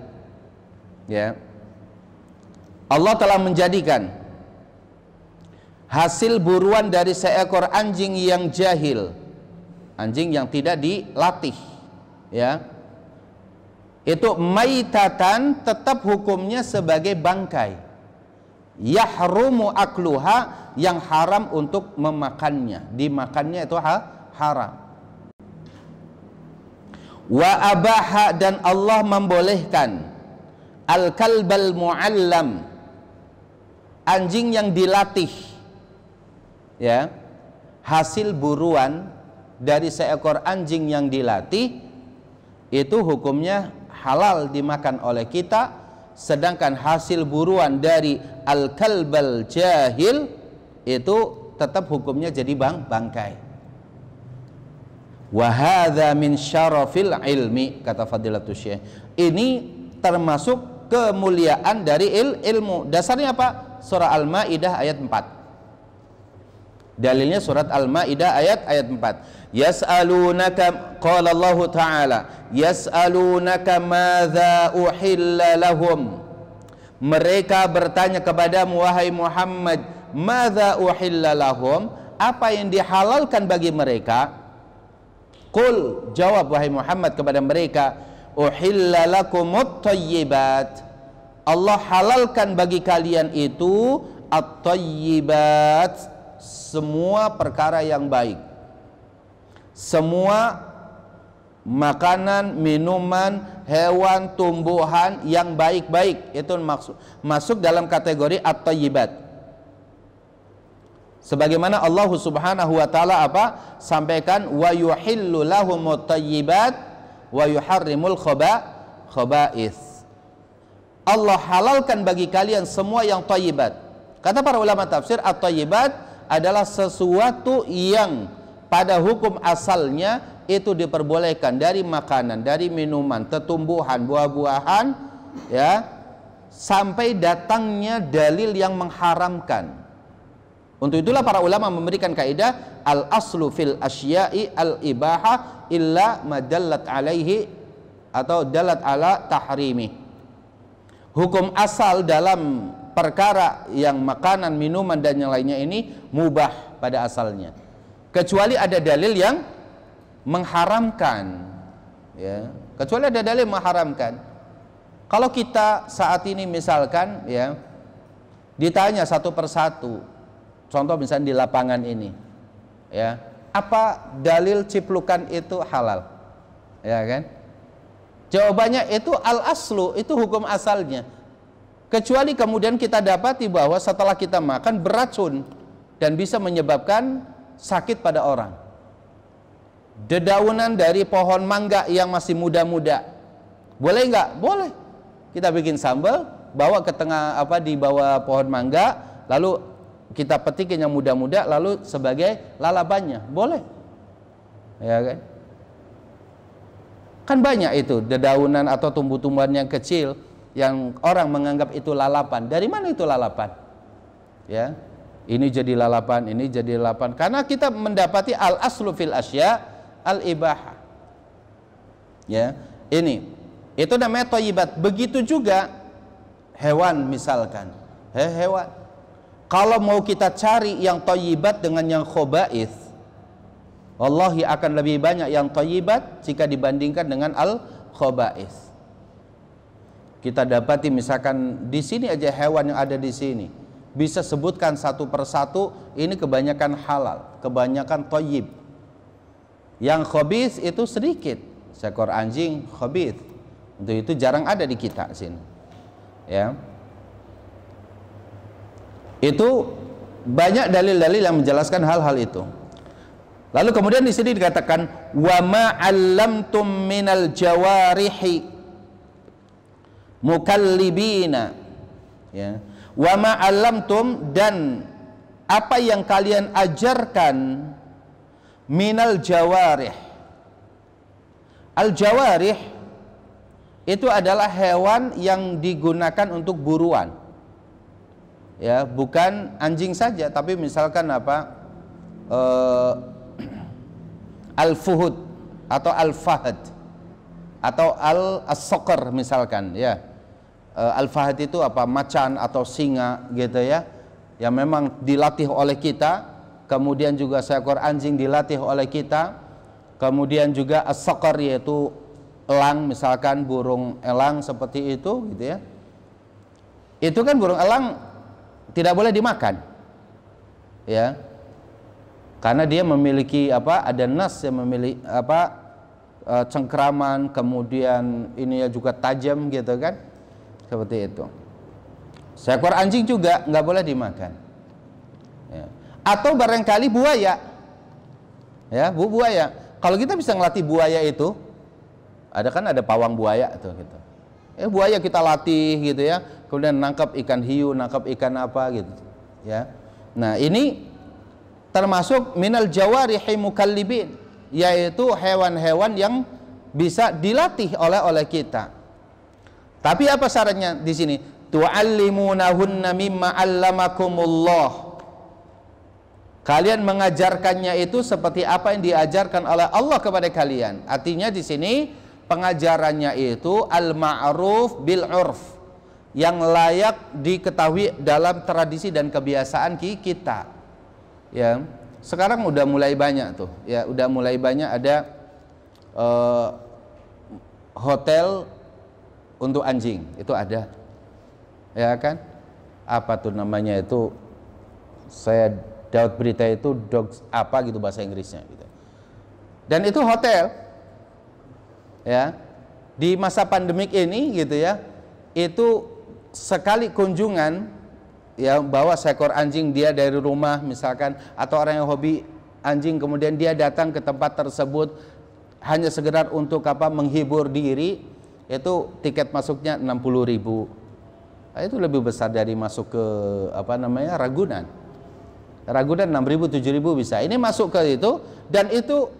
B: ya, Allah telah menjadikan hasil buruan dari seekor anjing yang jahil, anjing yang tidak dilatih, ya, itu maitatan, tetap hukumnya sebagai bangkai, yahrumu akluha, yang haram untuk memakannya, dimakannya itu haram. Wa abaha, dan Allah membolehkan al-kalbal mu'allam, anjing yang dilatih, ya, hasil buruan dari seekor anjing yang dilatih itu hukumnya halal dimakan oleh kita, sedangkan hasil buruan dari al-kalbal jahil itu tetap hukumnya jadi bangkai. Wa hadza min syarafil ilmi, kata Fadilatul Syekh, ini termasuk kemuliaan dari ilmu. Dasarnya apa? Surah Al-Maidah ayat 4. Dalilnya surat Al-Maidah ayat 4. Yas'alunaka, qala Allah Ta'ala, yas'alunaka madza uhilla lahum. Mereka bertanya kepadamu wahai Muhammad, madza uhilla lahum, apa yang dihalalkan bagi mereka? Qul, jawab wahai Muhammad kepada mereka, uhilla lakumut thayyibat, Allah halalkan bagi kalian itu at-thayyibat, semua perkara yang baik, semua makanan, minuman, hewan, tumbuhan yang baik-baik, itu masuk dalam kategori at-thayyibat. Sebagaimana Allah Subhanahu wa taala apa? Sampaikan, wa yuhillu lahumut thayyibat wa yuharrimul khaba'ith. Allah halalkan bagi kalian semua yang thayyibat. Kata para ulama tafsir, at-thayyibat adalah sesuatu yang pada hukum asalnya itu diperbolehkan, dari makanan, dari minuman, tetumbuhan, buah-buahan, ya, sampai datangnya dalil yang mengharamkan. Untuk itulah para ulama memberikan kaidah al aslu fil asya'i al ibaha illa madallat alaihi atau dalat ala tahrimi. Hukum asal dalam perkara yang makanan, minuman dan yang lainnya ini mubah pada asalnya, kecuali ada dalil yang mengharamkan, ya, kecuali ada dalil mengharamkan. Kalau kita saat ini misalkan, ya, ditanya satu persatu, contoh misalnya di lapangan ini, ya, apa dalil ciplukan itu halal, ya kan? Jawabannya itu al aslu, itu hukum asalnya. Kecuali kemudian kita dapati bahwa setelah kita makan beracun dan bisa menyebabkan sakit pada orang. Dedaunan dari pohon mangga yang masih muda-muda, boleh nggak? Boleh. Kita bikin sambal, bawa ke tengah di bawah pohon mangga, lalu kita petikin yang muda-muda, lalu sebagai lalapannya, boleh, ya kan? Kan banyak itu dedaunan atau tumbuh-tumbuhan yang kecil yang orang menganggap itu lalapan. Dari mana itu lalapan? Ya, ini jadi lalapan, ini jadi lalapan. Karena kita mendapati al aslu fil asya al ibaha. Ya, ini itu namanya thayyibat. Begitu juga hewan misalkan, hewan. Kalau mau kita cari yang thayyibat dengan yang khaba'ith, wallahi akan lebih banyak yang thayyibat jika dibandingkan dengan al-khaba'ith. Kita dapati misalkan di sini aja hewan yang ada di sini, bisa sebutkan satu persatu, ini kebanyakan halal, kebanyakan thayyib. Yang khabith itu sedikit, seekor anjing khabith, untuk itu jarang ada di kita sini, ya. Itu banyak dalil-dalil yang menjelaskan hal-hal itu. Lalu kemudian di sini dikatakan wa ma 'allamtum minal jawarihi mukallibina, ya. Wa ma 'allamtum, dan apa yang kalian ajarkan, minal jawarih. Al jawarih itu adalah hewan yang digunakan untuk buruan, ya, bukan anjing saja, tapi misalkan al-fuhud atau al-fahad atau al-saqar misalkan, ya, Al-Fahad itu apa? Macan atau singa gitu ya, yang memang dilatih oleh kita. Kemudian juga seekor anjing dilatih oleh kita. Kemudian juga as-saqar, yaitu elang, misalkan burung elang seperti itu gitu ya. Itu kan burung elang tidak boleh dimakan. Ya. Karena dia memiliki apa? Ada nas yang memiliki apa? Cengkraman, kemudian ini juga tajam gitu kan, seperti itu. Seekor anjing juga nggak boleh dimakan ya. Atau barangkali buaya ya, buaya. Kalau kita bisa ngelatih buaya itu, ada pawang buaya tuh gitu. Buaya kita latih gitu ya, kemudian nangkap ikan hiu, nangkap ikan apa gitu ya. Nah ini termasuk minal jawarihi mukallibin, yaitu hewan-hewan yang bisa dilatih oleh kita. Tapi apa syaratnya di sini? Tu'allimunahunna mimma 'allamakumullah. Kalian mengajarkannya itu seperti apa yang diajarkan oleh Allah kepada kalian. Artinya di sini pengajarannya itu al-ma'ruf bil 'urf, yang layak diketahui dalam tradisi dan kebiasaan kita. Ya. Sekarang udah mulai banyak tuh, ya udah mulai banyak ada hotel untuk anjing, itu ada, ya kan? Apa tuh namanya itu? Saya dapat berita itu dogs apa gitu bahasa Inggrisnya gitu. Dan itu hotel, ya di masa pandemik ini gitu ya, itu sekali kunjungan. Ya, bawa seekor anjing dia dari rumah misalkan, atau orang yang hobi anjing kemudian dia datang ke tempat tersebut hanya sekedar untuk apa? Menghibur diri, itu tiket masuknya 60.000. Nah, itu lebih besar dari masuk ke apa namanya? Ragunan 6.000 7.000 bisa. Ini masuk ke itu, dan itu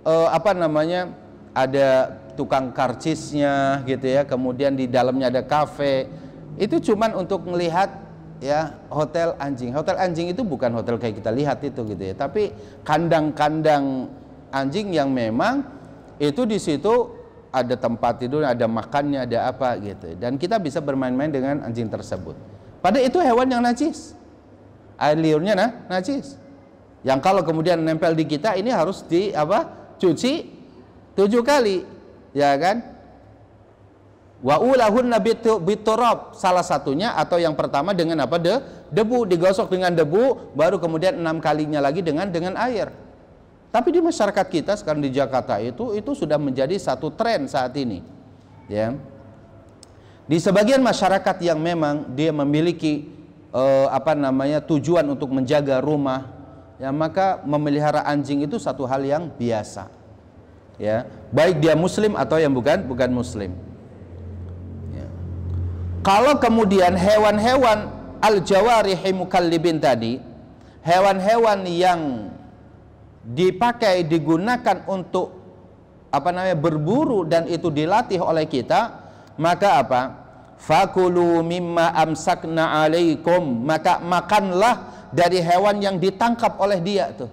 B: apa namanya? Ada tukang karcisnya gitu ya, kemudian di dalamnya ada kafe. Itu cuman untuk melihat ya hotel anjing. Hotel anjing itu bukan hotel kayak kita lihat itu gitu ya, tapi kandang-kandang anjing yang memang itu di situ ada tempat tidur, ada makannya, ada apa gitu. Dan kita bisa bermain-main dengan anjing tersebut. Padahal itu hewan yang najis. Air liurnya najis. Yang kalau kemudian nempel di kita ini harus di apa? Cuci 7 kali. Ya kan? Wa ulahunna biturab, salah satunya atau yang pertama dengan apa? Debu, digosok dengan debu, baru kemudian 6 kalinya lagi dengan air. Tapi di masyarakat kita sekarang di Jakarta itu sudah menjadi satu tren saat ini. Ya. Di sebagian masyarakat yang memang dia memiliki apa namanya? Tujuan untuk menjaga rumah, ya maka memelihara anjing itu satu hal yang biasa. Ya, baik dia muslim atau yang bukan muslim. Kalau kemudian hewan-hewan al-jawarihi mukallibin tadi, hewan-hewan yang dipakai, digunakan untuk apa namanya? Berburu, dan itu dilatih oleh kita, maka apa? Fakulu mimma amsakna alaikum, maka makanlah dari hewan yang ditangkap oleh dia tuh.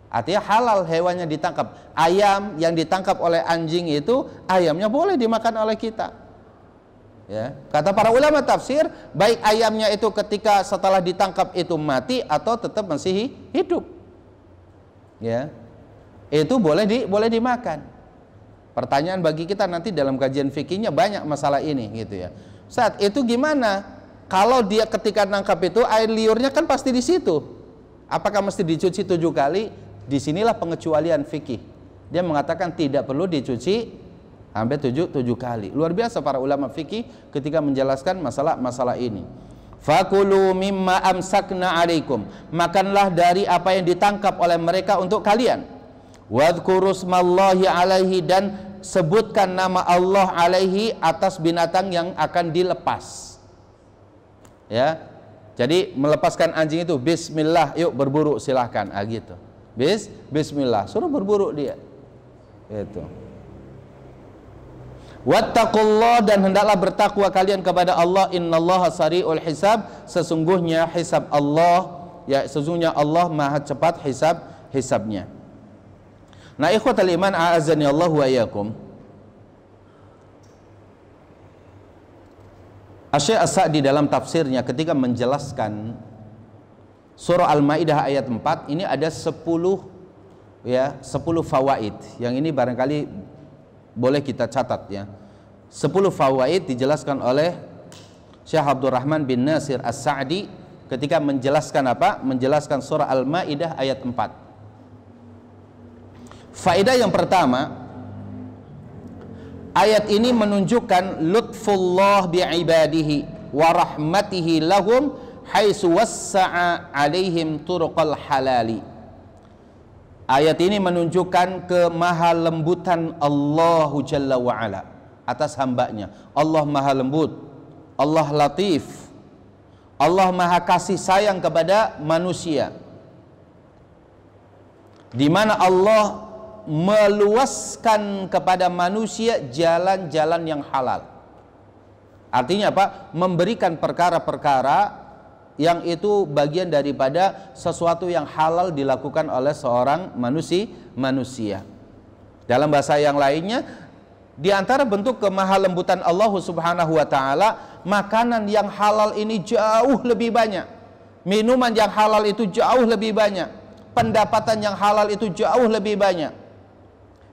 B: Artinya halal hewannya ditangkap. Ayam yang ditangkap oleh anjing itu, ayamnya boleh dimakan oleh kita. Ya, kata para ulama tafsir, baik ayamnya itu ketika setelah ditangkap itu mati atau tetap masih hidup. Ya. Itu boleh dimakan. Pertanyaan bagi kita nanti dalam kajian fikihnya banyak masalah ini gitu ya. Saat itu gimana? Kalau dia ketika nangkap itu air liurnya kan pasti di situ. Apakah mesti dicuci 7 kali? Disinilah pengecualian fikih. Dia mengatakan tidak perlu dicuci sampai 7 kali. Luar biasa para ulama fikih ketika menjelaskan masalah ini. Fakulu mimma amsakna alaikum, makanlah dari apa yang ditangkap oleh mereka untuk kalian. Wadhkuru smallahi alaihi, dan sebutkan nama Allah alaihi atas binatang yang akan dilepas. Ya. Jadi melepaskan anjing itu bismillah, yuk berburu silahkan. Gitu. Bismillah, suruh berburu dia. Itu. Wattaqullah, dan hendaklah bertakwa kalian kepada Allah. Innallaha sari'ul hisab, sesungguhnya hisab Allah, ya sesungguhnya Allah maha cepat hisabnya. Nah, ikhwatal iman, a'azani Allah wa iyyakum. Asy-Syaikh As-Sa'di dalam tafsirnya ketika menjelaskan surah Al-Maidah ayat 4 ini ada 10 fawaid. Yang ini barangkali boleh kita catat ya. 10 fawaid dijelaskan oleh Syekh Abdurrahman bin Nasir As-Sa'di ketika menjelaskan apa? Menjelaskan surah Al-Maidah ayat 4. Faedah yang pertama, ayat ini menunjukkan lutfullah bi'ibadihi wa rahmatihi lahum haitsu wassa'a alaihim turuqal halali. Ayat ini menunjukkan kemahalembutan Allah Jalla wa'ala atas hambanya. Allah maha lembut, Allah latif, Allah maha kasih sayang kepada manusia, di mana Allah meluaskan kepada manusia jalan-jalan yang halal. Artinya apa? Memberikan perkara-perkara yang itu bagian daripada sesuatu yang halal dilakukan oleh seorang manusia. Dalam bahasa yang lainnya, di antara bentuk kemahalembutan Allah Subhanahu wa taala, makanan yang halal ini jauh lebih banyak. Minuman yang halal itu jauh lebih banyak. Pendapatan yang halal itu jauh lebih banyak.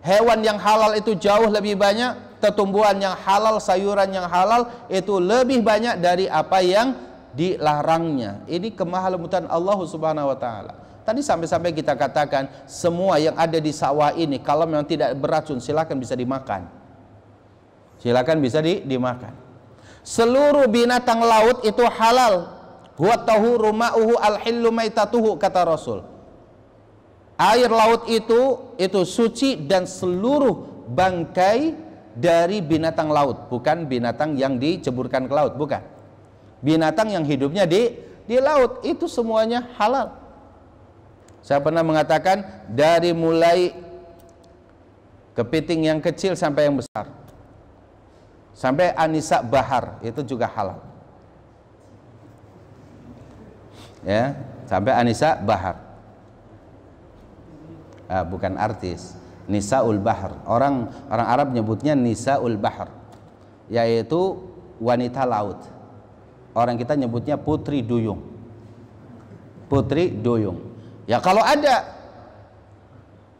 B: Hewan yang halal itu jauh lebih banyak, tumbuhan yang halal, sayuran yang halal itu lebih banyak dari apa yang dilarangnya. Ini kemahalembutan Allah Subhanahu wa taala. Tadi sampai-sampai kita katakan semua yang ada di sawah ini kalau memang tidak beracun silakan bisa dimakan. Silakan bisa dimakan. Seluruh binatang laut itu halal. Huwa tahuru ma'uhu al-hillu maitatuhu, kata Rasul. Air laut itu suci dan seluruh bangkai dari binatang laut, bukan binatang yang diceburkan ke laut, bukan. Binatang yang hidupnya di laut itu semuanya halal. Saya pernah mengatakan dari mulai kepiting yang kecil sampai yang besar, sampai anisa bahar itu juga halal. Ya, sampai anisa bahar. Bukan artis, nisaul bahr. Orang Arab nyebutnya nisaul bahr, yaitu wanita laut. Orang kita nyebutnya putri duyung. Putri duyung. Ya kalau ada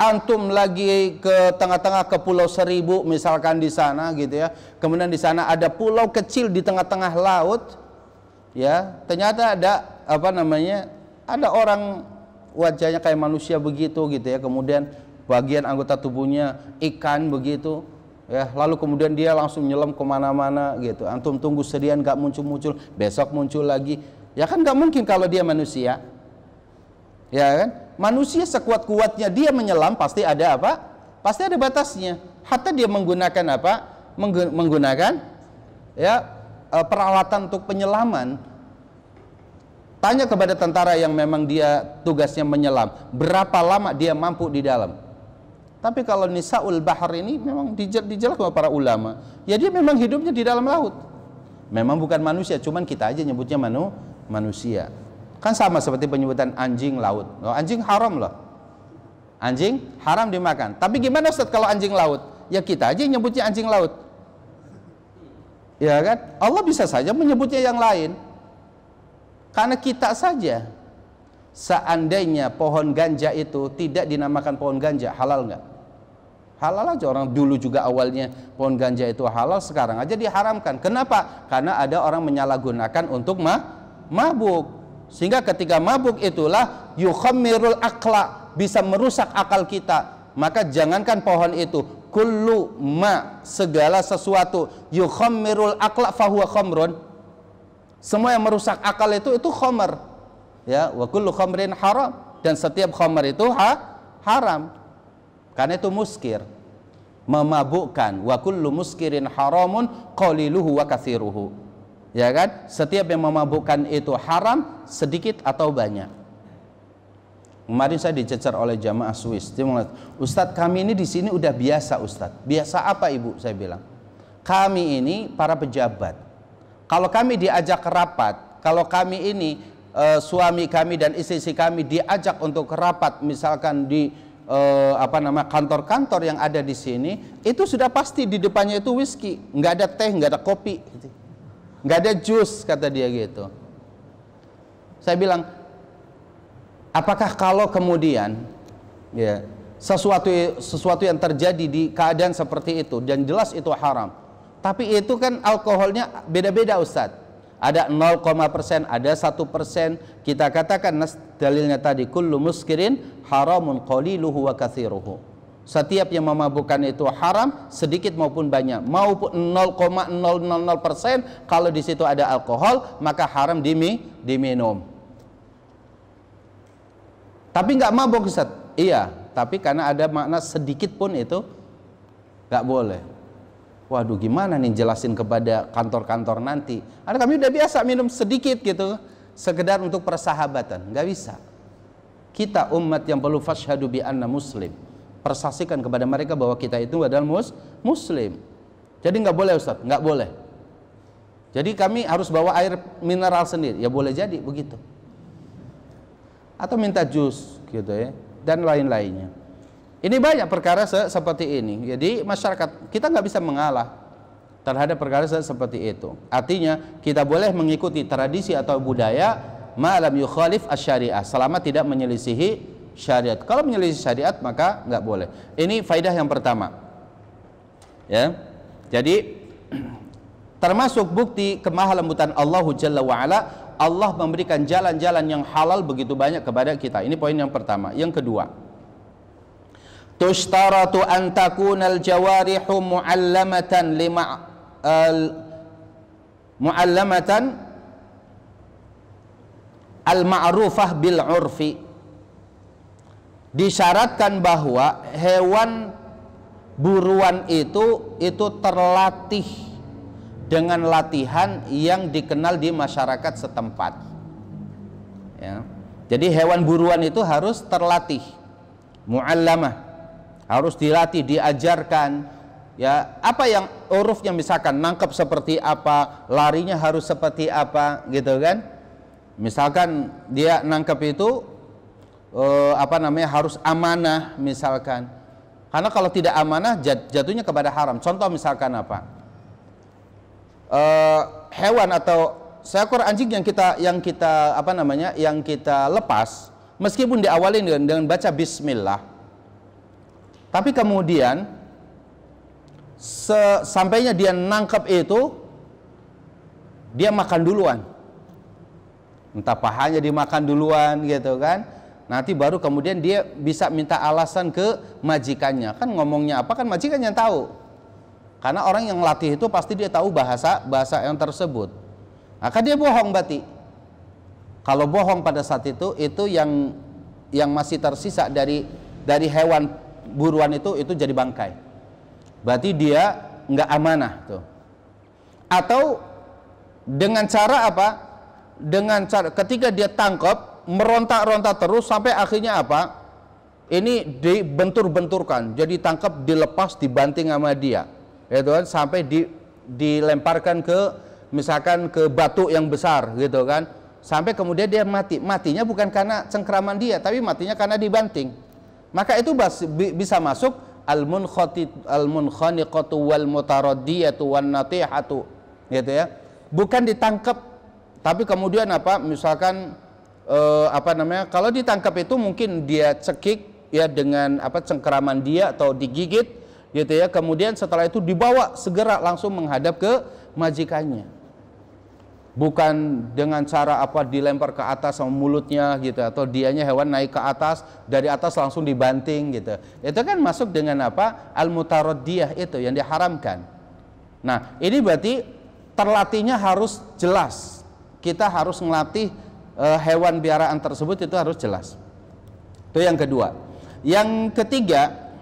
B: antum lagi ke tengah-tengah ke Pulau Seribu misalkan di sana gitu ya, kemudian di sana ada pulau kecil di tengah-tengah laut, ya ternyata ada apa namanya, ada orang wajahnya kayak manusia begitu gitu ya, kemudian bagian anggota tubuhnya ikan begitu ya, lalu kemudian dia langsung nyelam kemana-mana gitu. Antum tunggu sedian gak muncul-muncul, besok muncul lagi, ya kan gak mungkin kalau dia manusia, ya kan? Manusia sekuat-kuatnya dia menyelam pasti ada apa? Pasti ada batasnya. Hatta dia menggunakan apa? Menggunakan ya peralatan untuk penyelaman. Tanya kepada tentara yang memang dia tugasnya menyelam, berapa lama dia mampu di dalam. Tapi kalau nisaul bahar ini memang dijelaskan oleh para ulama, ya dia memang hidupnya di dalam laut. Memang bukan manusia, cuman kita aja nyebutnya manusia. Kan sama seperti penyebutan anjing laut. Oh, anjing haram loh. Anjing haram dimakan. Tapi gimana Ustaz kalau anjing laut? Ya kita aja nyebutnya anjing laut. Ya kan? Allah bisa saja menyebutnya yang lain. Karena kita saja, seandainya pohon ganja itu tidak dinamakan pohon ganja, halal nggak? Halal aja. Orang dulu juga awalnya pohon ganja itu halal, sekarang aja diharamkan. Kenapa? Karena ada orang menyalahgunakan untuk mabuk. Sehingga ketika mabuk itulah yukhammirul aqla, bisa merusak akal kita. Maka jangankan pohon itu, kullu ma, segala sesuatu, yukhammirul aqla fahuwa khamrun. Semua yang merusak akal itu khamr. Ya, wa kullu khamrin haram, dan setiap khamr itu haram. Karena itu muskir, memabukkan. Wa kullu muskirin haramun qaliluhu wa katsiruhu. Ya kan? Setiap yang memabukkan itu haram, sedikit atau banyak. Kemarin saya dicecer oleh jamaah Swiss. Dia mengatakan, "Ustadz, kami ini di sini udah biasa, Ustadz." "Biasa apa, Ibu?" saya bilang. "Kami ini para pejabat. Kalau kami diajak rapat, kalau kami ini suami kami dan istri kami diajak untuk rapat, misalkan di kantor-kantor yang ada di sini, itu sudah pasti di depannya itu whisky, nggak ada teh, nggak ada kopi, gitu. nggak ada jus, kata dia gitu. Saya bilang, apakah kalau kemudian ya sesuatu yang terjadi di keadaan seperti itu dan jelas itu haram, tapi itu kan alkoholnya beda-beda Ustadz, ada 0,%, ada 1%, kita katakan dalilnya tadi kullu muskirin haramun qaliluhu wa kathiruhu, setiap yang memabukkan itu haram sedikit maupun banyak, maupun 0,000%, kalau di situ ada alkohol maka haram diminum. Tapi nggak mabuk Ustaz, iya, tapi karena ada makna sedikit pun itu nggak boleh. Waduh, gimana nih jelasin kepada kantor-kantor nanti? Karena kami udah biasa minum sedikit gitu, sekedar untuk persahabatan. Nggak bisa. Kita umat yang perlu fashhadu bi anna muslim, persaksikan kepada mereka bahwa kita itu adalah muslim. Jadi nggak boleh Ustaz, nggak boleh. Jadi kami harus bawa air mineral sendiri, ya boleh jadi begitu. Atau minta jus gitu ya, dan lain-lainnya. Ini banyak perkara seperti ini. Jadi masyarakat kita nggak bisa mengalah terhadap perkara seperti itu. Artinya kita boleh mengikuti tradisi atau budaya ma'lam yukhalif asy-syariah, selama tidak menyelisihi syariat. Kalau menyelisih syariat maka nggak boleh. Ini faidah yang pertama. Ya. Jadi termasuk bukti kemahalembutan Allah Jalla wa Ala, Allah memberikan jalan-jalan yang halal begitu banyak kepada kita. Ini poin yang pertama. Yang kedua, tushtaratu an takunal jawarihu mu'allamatan mu'allamatan al-ma'rufah bil urfi. Disyaratkan bahwa hewan buruan itu terlatih dengan latihan yang dikenal di masyarakat setempat. Ya. Jadi hewan buruan itu harus terlatih, mu'allamah, harus dilatih, diajarkan. Ya, apa yang urufnya, misalkan nangkep seperti apa, larinya harus seperti apa, gitu kan? Misalkan dia nangkep itu harus amanah misalkan. Karena kalau tidak amanah jatuhnya kepada haram. Contoh misalkan apa? Hewan atau seekor anjing yang kita lepas, meskipun diawali dengan baca bismillah, tapi kemudian sampainya dia nangkep itu, dia makan duluan, entah pahanya dimakan duluan gitu kan. Nanti baru kemudian dia bisa minta alasan ke majikannya. Kan ngomongnya apa, kan majikannya yang tahu. Karena orang yang latih itu pasti dia tahu bahasa yang tersebut. Maka dia bohong berarti. Kalau bohong pada saat itu yang masih tersisa dari hewan buruan itu jadi bangkai. Berarti dia nggak amanah tuh. Atau dengan cara apa? Dengan cara ketika dia tangkap merontak-rontak terus sampai akhirnya apa? Ini dibentur-benturkan, jadi tangkap, dilepas, dibanting sama dia, gitu kan, sampai dilemparkan ke misalkan ke batu yang besar, gitu kan, sampai kemudian dia mati. Matinya bukan karena cengkraman dia, tapi matinya karena dibanting. Maka itu bisa masuk al-munkhaniqatu wal mutaraddiyatu wan natihatu, gitu ya. Bukan ditangkap, tapi kemudian apa? Misalkan kalau ditangkap itu mungkin dia cekik ya dengan cengkeraman dia atau digigit gitu ya, kemudian setelah itu dibawa segera langsung menghadap ke majikannya, bukan dengan cara dilempar ke atas sama mulutnya gitu, atau dianya hewan naik ke atas, dari atas langsung dibanting gitu. Itu kan masuk dengan al-mutaraddiyah, itu yang diharamkan. Nah ini berarti terlatihnya harus jelas, kita harus ngelatih hewan piaraan tersebut itu harus jelas. Itu yang kedua. Yang ketiga,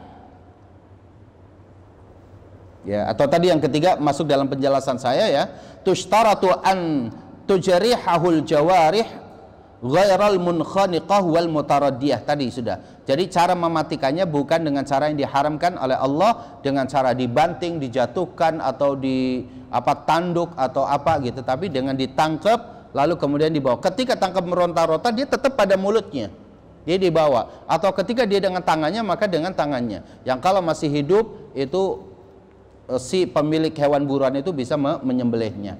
B: ya, atau tadi yang ketiga masuk dalam penjelasan saya ya, tushtaratu an tujrihahul jawarih ghairal munkhaniqah wal mutaraddiyah. Tadi sudah. Jadi cara mematikannya bukan dengan cara yang diharamkan oleh Allah, dengan cara dibanting, dijatuhkan atau tanduk atau apa gitu, tapi dengan ditangkap lalu kemudian dibawa. Ketika tangkap meronta-ronta, dia tetap pada mulutnya, dia dibawa. Atau ketika dia dengan tangannya, maka dengan tangannya. Yang kalau masih hidup itu si pemilik hewan buruan itu bisa menyembelihnya.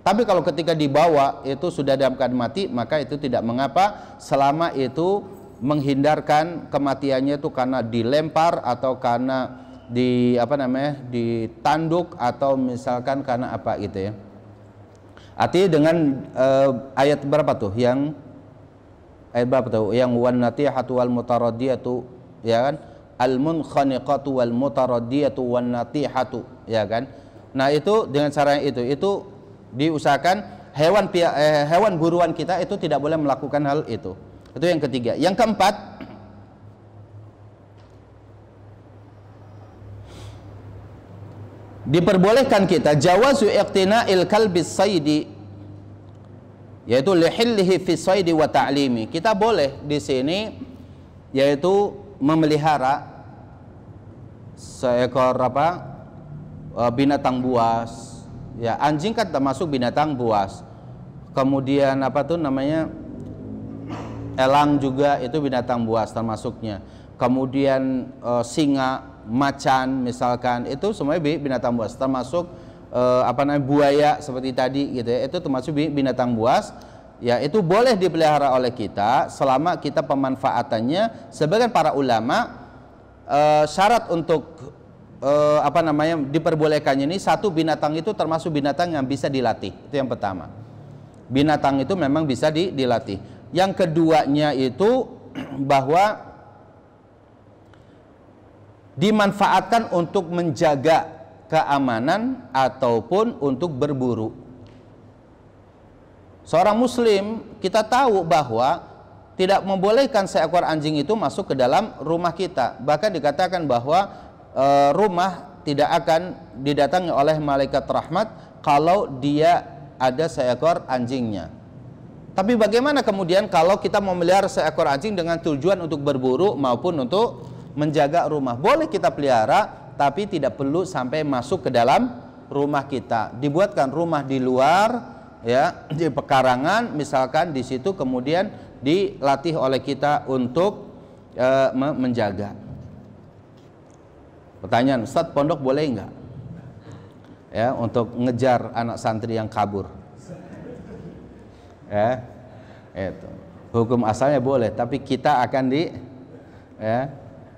B: Tapi kalau ketika dibawa itu sudah dalam keadaan mati, maka itu tidak mengapa selama itu menghindarkan kematiannya itu karena dilempar atau karena ditanduk atau misalkan karena apa gitu ya. Artinya dengan ayat berapa tuh? Yang ayat berapa tuh? Yang wan natihatu wal mutaraddiyatu, ya kan? Al munkhaniqatu wal mutaraddiyatu wan natihatu, ya kan? Nah, itu dengan cara itu diusahakan hewan buruan kita itu tidak boleh melakukan hal itu. Itu yang ketiga. Yang keempat, diperbolehkan kita jawazu iqtina'il kalbis saidi, yaitu lihillihi fi saidi wa ta'limi. Kita boleh di sini yaitu memelihara seekor binatang buas. Ya, anjing kan termasuk binatang buas. Kemudian elang juga itu binatang buas termasuknya. Kemudian singa, macan misalkan, itu semuanya binatang buas, termasuk buaya seperti tadi gitu ya, itu termasuk binatang buas. Ya, itu boleh dipelihara oleh kita selama kita pemanfaatannya. Sebagian para ulama syarat untuk diperbolehkannya ini, satu, binatang itu termasuk binatang yang bisa dilatih. Itu yang pertama. Binatang itu memang bisa dilatih. Yang keduanya itu bahwa dimanfaatkan untuk menjaga keamanan ataupun untuk berburu. Seorang muslim kita tahu bahwa tidak membolehkan seekor anjing itu masuk ke dalam rumah kita. Bahkan dikatakan bahwa rumah tidak akan didatangi oleh malaikat rahmat kalau dia ada seekor anjingnya. Tapi bagaimana kemudian kalau kita memelihara seekor anjing dengan tujuan untuk berburu maupun untuk menjaga rumah? Boleh kita pelihara, tapi tidak perlu sampai masuk ke dalam rumah kita. Dibuatkan rumah di luar, ya, di pekarangan misalkan, di situ kemudian dilatih oleh kita untuk menjaga. Pertanyaan, Ustadz, pondok boleh enggak ya untuk ngejar anak santri yang kabur? Ya, itu hukum asalnya boleh, tapi kita akan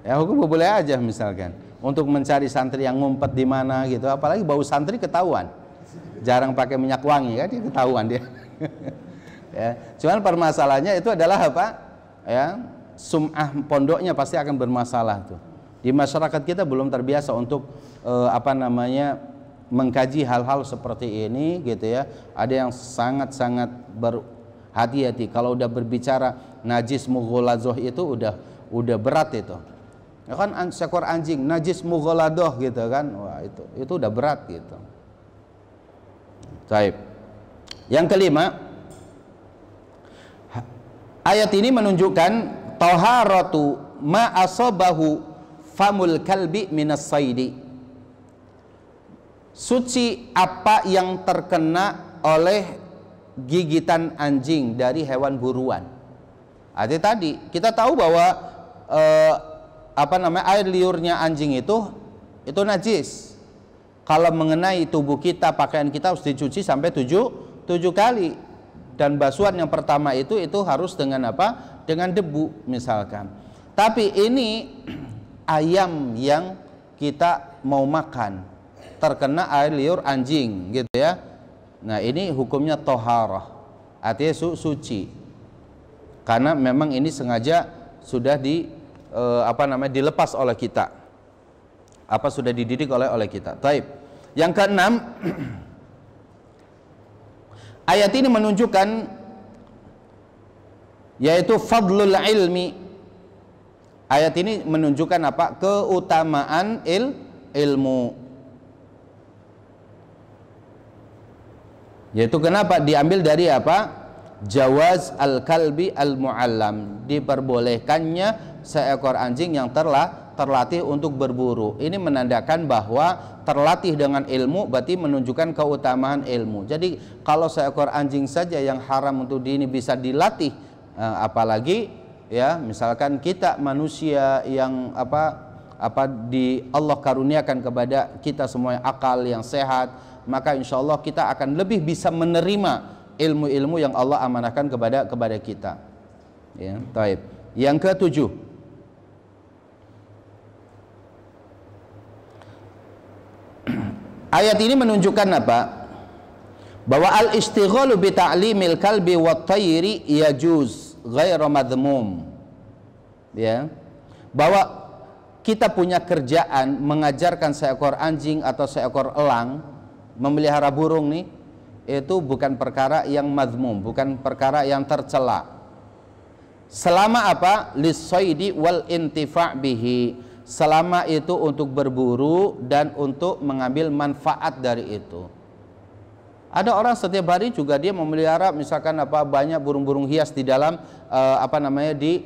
B: hukum boleh aja misalkan untuk mencari santri yang ngumpet di mana gitu, apalagi bau santri ketahuan, jarang pakai minyak wangi kan, dia ketahuan dia. Ya, cuman permasalahannya itu adalah apa? Ya, sum'ah pondoknya pasti akan bermasalah tuh. Di masyarakat kita belum terbiasa untuk mengkaji hal-hal seperti ini gitu ya. Ada yang sangat-sangat berhati-hati kalau udah berbicara najis mughalazoh itu udah berat itu. Ya kan, seekor anjing najis mughaladoh gitu kan. Wah, itu udah berat gitu. Baik. Yang kelima, ayat ini menunjukkan taharatu ma asabahu famul kalbi minas saidi. Suci apa yang terkena oleh gigitan anjing dari hewan buruan. Artinya tadi kita tahu bahwa air liurnya anjing itu najis. Kalau mengenai tubuh kita, pakaian kita harus dicuci sampai 7 kali. Dan basuhan yang pertama itu harus dengan apa? Dengan debu misalkan. Tapi ini ayam yang kita mau makan terkena air liur anjing gitu ya. Nah, ini hukumnya toharah, artinya suci, karena memang ini sengaja sudah dilepas oleh kita, sudah dididik oleh kita. Taib. Yang keenam, ayat ini menunjukkan yaitu fadlul ilmi. Ayat ini menunjukkan apa? Keutamaan ilmu. Yaitu kenapa diambil dari apa? Jawaz al-kalbi al-mu'allam, diperbolehkannya seekor anjing yang terlatih untuk berburu. Ini menandakan bahwa terlatih dengan ilmu berarti menunjukkan keutamaan ilmu. Jadi kalau seekor anjing saja yang haram untuk ini bisa dilatih, apalagi ya misalkan kita manusia yang Allah karuniakan kepada kita semua akal yang sehat, maka insya Allah kita akan lebih bisa menerima ilmu-ilmu yang Allah amanahkan kepada kita. Ya, taib. Yang ketujuh, ayat ini menunjukkan apa? Bahwa al-istighalu bi ta'limil kalbi wat tayri yajuz ghairu madhmum. Ya. Bahwa kita punya kerjaan mengajarkan seekor anjing atau seekor elang memelihara burung nih, itu bukan perkara yang madhmum, bukan perkara yang tercela. Selama apa? Lis-saidi wal intifa' bihi. Selama itu untuk berburu dan untuk mengambil manfaat dari itu. Ada orang setiap hari juga dia memelihara misalkan banyak burung-burung hias di dalam di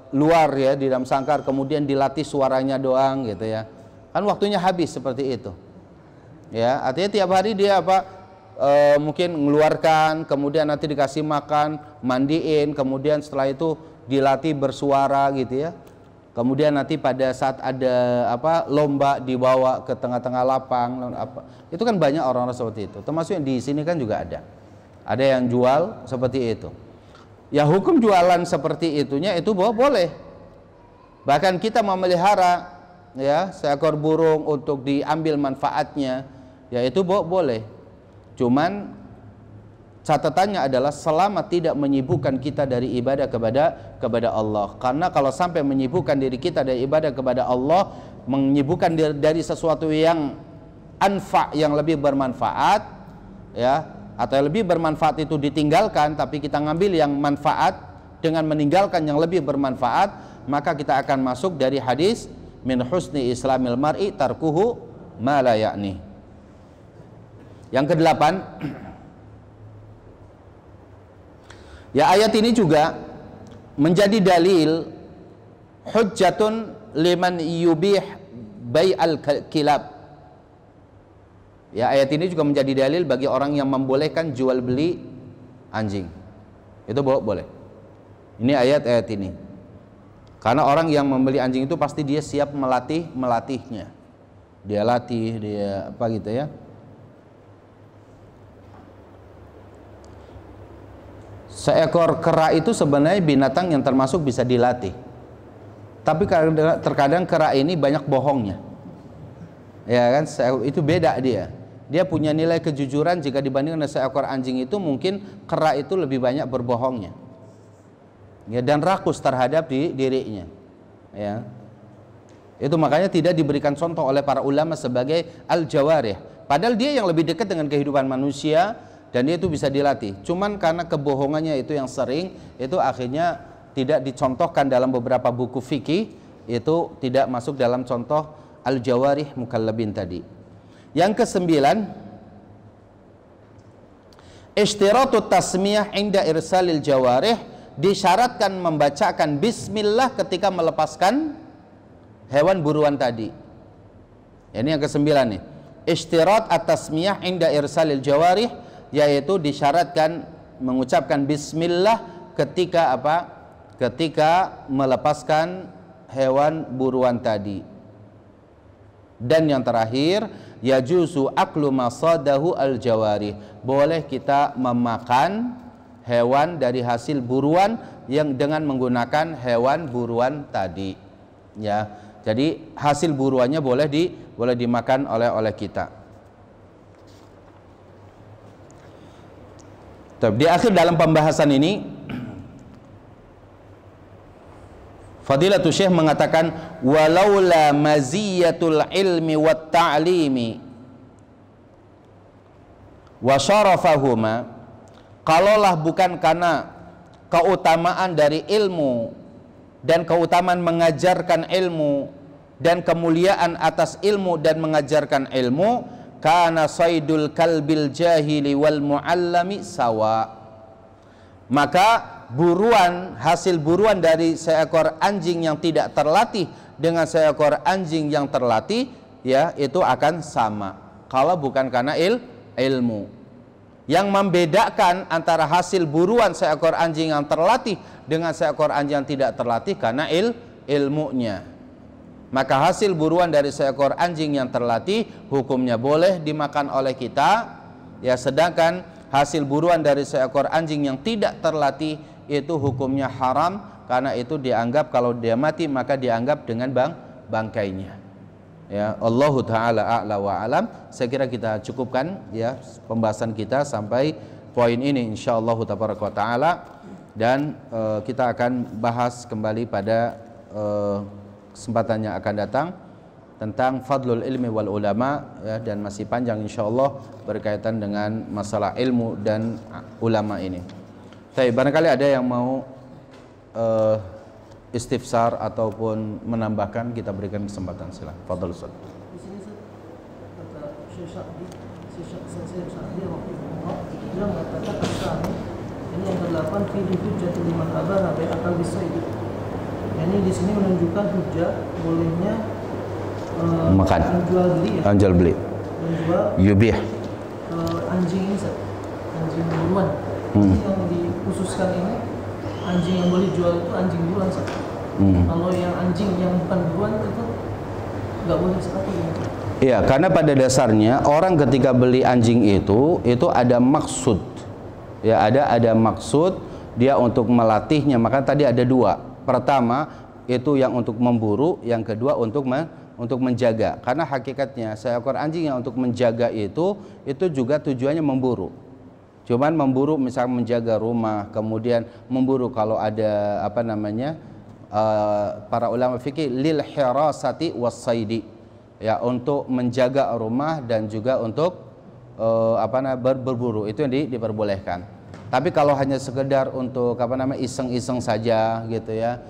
B: luar ya, di dalam sangkar, kemudian dilatih suaranya doang gitu ya. Kan waktunya habis seperti itu. Ya, artinya tiap hari dia mungkin mengeluarkan, kemudian nanti dikasih makan, mandiin, kemudian setelah itu dilatih bersuara gitu ya. Kemudian nanti pada saat ada lomba dibawa ke tengah-tengah lapang, itu kan banyak orang-orang seperti itu. Termasuk yang di sini kan juga ada yang jual seperti itu. Ya, hukum jualan seperti itunya itu boleh. Bahkan kita memelihara ya seekor burung untuk diambil manfaatnya, ya itu boleh. Cuman catatannya adalah selama tidak menyibukkan kita dari ibadah kepada Allah. Karena kalau sampai menyibukkan diri kita dari ibadah kepada Allah, menyibukkan diri dari sesuatu yang yang lebih bermanfaat ya, atau yang lebih bermanfaat itu ditinggalkan, tapi kita ngambil yang manfaat dengan meninggalkan yang lebih bermanfaat, maka kita akan masuk dari hadis min husni islamil mar'i tarkuhu ma la ya'ni. Yang kedelapan, ya, ayat ini juga menjadi dalil hujjatun liman yubih bai'al kilab. Ya, ayat ini juga menjadi dalil bagi orang yang membolehkan jual beli anjing. Itu boleh. Ini ayat ini. Karena orang yang membeli anjing itu pasti dia siap melatihnya. Dia latih, dia gitu ya. Seekor kera itu sebenarnya binatang yang termasuk bisa dilatih. Tapi terkadang kera ini banyak bohongnya. Ya kan, itu beda dia. Dia punya nilai kejujuran jika dibandingkan dengan seekor anjing itu, mungkin kera itu lebih banyak berbohongnya. Ya, dan rakus terhadap dirinya. Ya. Itu makanya tidak diberikan contoh oleh para ulama sebagai al-jawarih. Padahal dia yang lebih dekat dengan kehidupan manusia dan dia itu bisa dilatih. Cuman karena kebohongannya itu yang sering, itu akhirnya tidak dicontohkan dalam beberapa buku fikih, itu tidak masuk dalam contoh al-jawarih mukallabin tadi. Yang kesembilan, ishtiratut tasmiyah inda irsalil jawarih, disyaratkan membacakan bismillah ketika melepaskan hewan buruan tadi. Ini yang kesembilan nih. Ishtirat at-tasmiyah inda irsalil jawarih, yaitu disyaratkan mengucapkan bismillah ketika ketika melepaskan hewan buruan tadi. Dan yang terakhir, yajuzu aklu masadahu al-jawarih, boleh kita memakan hewan dari hasil buruan yang dengan menggunakan hewan buruan tadi. Ya, jadi hasil buruannya boleh dimakan oleh kita. Di akhir dalam pembahasan ini, Fadilatul Syekh mengatakan, walaula maziyatul ilmi wat ta'limi wa syarafahuma, kalaulah bukan karena keutamaan dari ilmu dan keutamaan mengajarkan ilmu dan kemuliaan atas ilmu dan mengajarkan ilmu, kana saydul kalbil jahili wal muallami sawa, maka hasil buruan dari seekor anjing yang tidak terlatih dengan seekor anjing yang terlatih, ya, itu akan sama kalau bukan karena ilmu. Yang membedakan antara hasil buruan seekor anjing yang terlatih dengan seekor anjing yang tidak terlatih karena ilmunya. maka hasil buruan dari seekor anjing yang terlatih hukumnya boleh dimakan oleh kita, ya, sedangkan hasil buruan dari seekor anjing yang tidak terlatih itu hukumnya haram, karena itu dianggap kalau dia mati maka dianggap dengan bangkainya. Ya, Allahu taala a'la wa alam. Saya kira kita cukupkan ya pembahasan kita sampai poin ini insyaallah taala, dan kita akan bahas kembali pada kesempatan yang akan datang tentang fadlul ilmi wal ulama, ya, dan masih panjang insyaallah berkaitan dengan masalah ilmu dan ulama ini. Baik, barangkali ada yang mau istifsar ataupun menambahkan, kita berikan kesempatan, silakan. Fadhal Ustaz.
C: Di sini kata Syekh Sa'di dia mengatakan asal ini yang ke-8 fi hujjatul liman abaha bai akal bisaid. Yani di sini menunjukkan hujjah bolehnya
B: makan,
C: menjual beli, ya?
B: Jual beli,
C: menjual
B: yubih,
C: anjing ini, anjing buruan. Yang dikhususkan ini anjing yang boleh jual itu anjing buruan. Kalau yang anjing yang bukan buruan itu nggak boleh seperti itu.
B: Iya, karena pada dasarnya orang ketika beli anjing itu ada maksud, ya, ada maksud dia untuk melatihnya. Maka tadi ada dua. Pertama itu yang untuk memburu, yang kedua untuk menjaga. Karena hakikatnya seekor anjing yang untuk menjaga itu juga tujuannya memburu. Cuman memburu misalnya menjaga rumah, kemudian memburu kalau ada apa namanya para ulama fikih lil hirasati wassaidi, ya, untuk menjaga rumah dan juga untuk berburu, itu yang diperbolehkan. Tapi kalau hanya sekedar untuk iseng-iseng saja gitu ya,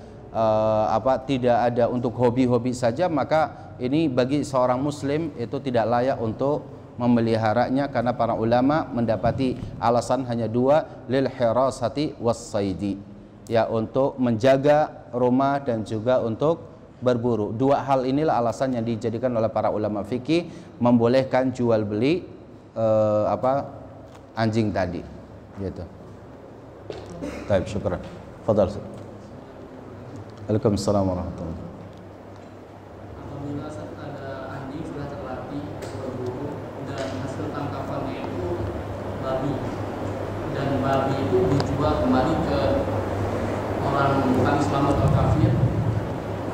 B: tidak ada untuk hobi-hobi saja, maka ini bagi seorang muslim itu tidak layak untuk memeliharanya, karena para ulama mendapati alasan hanya dua, lil hirasati wassaidi, ya, untuk menjaga rumah dan juga untuk berburu. Dua hal inilah alasan yang dijadikan oleh para ulama fikih membolehkan jual beli anjing tadi, gitu. Baik, syukran. Fadhal. Waalaikumsalam warahmatullahi.
D: Apabila ada anjing sudah terlatih berburu dan hasil tangkapannya itu babi, dan babi itu dijual kembali ke orang bukan Islam atau kafir,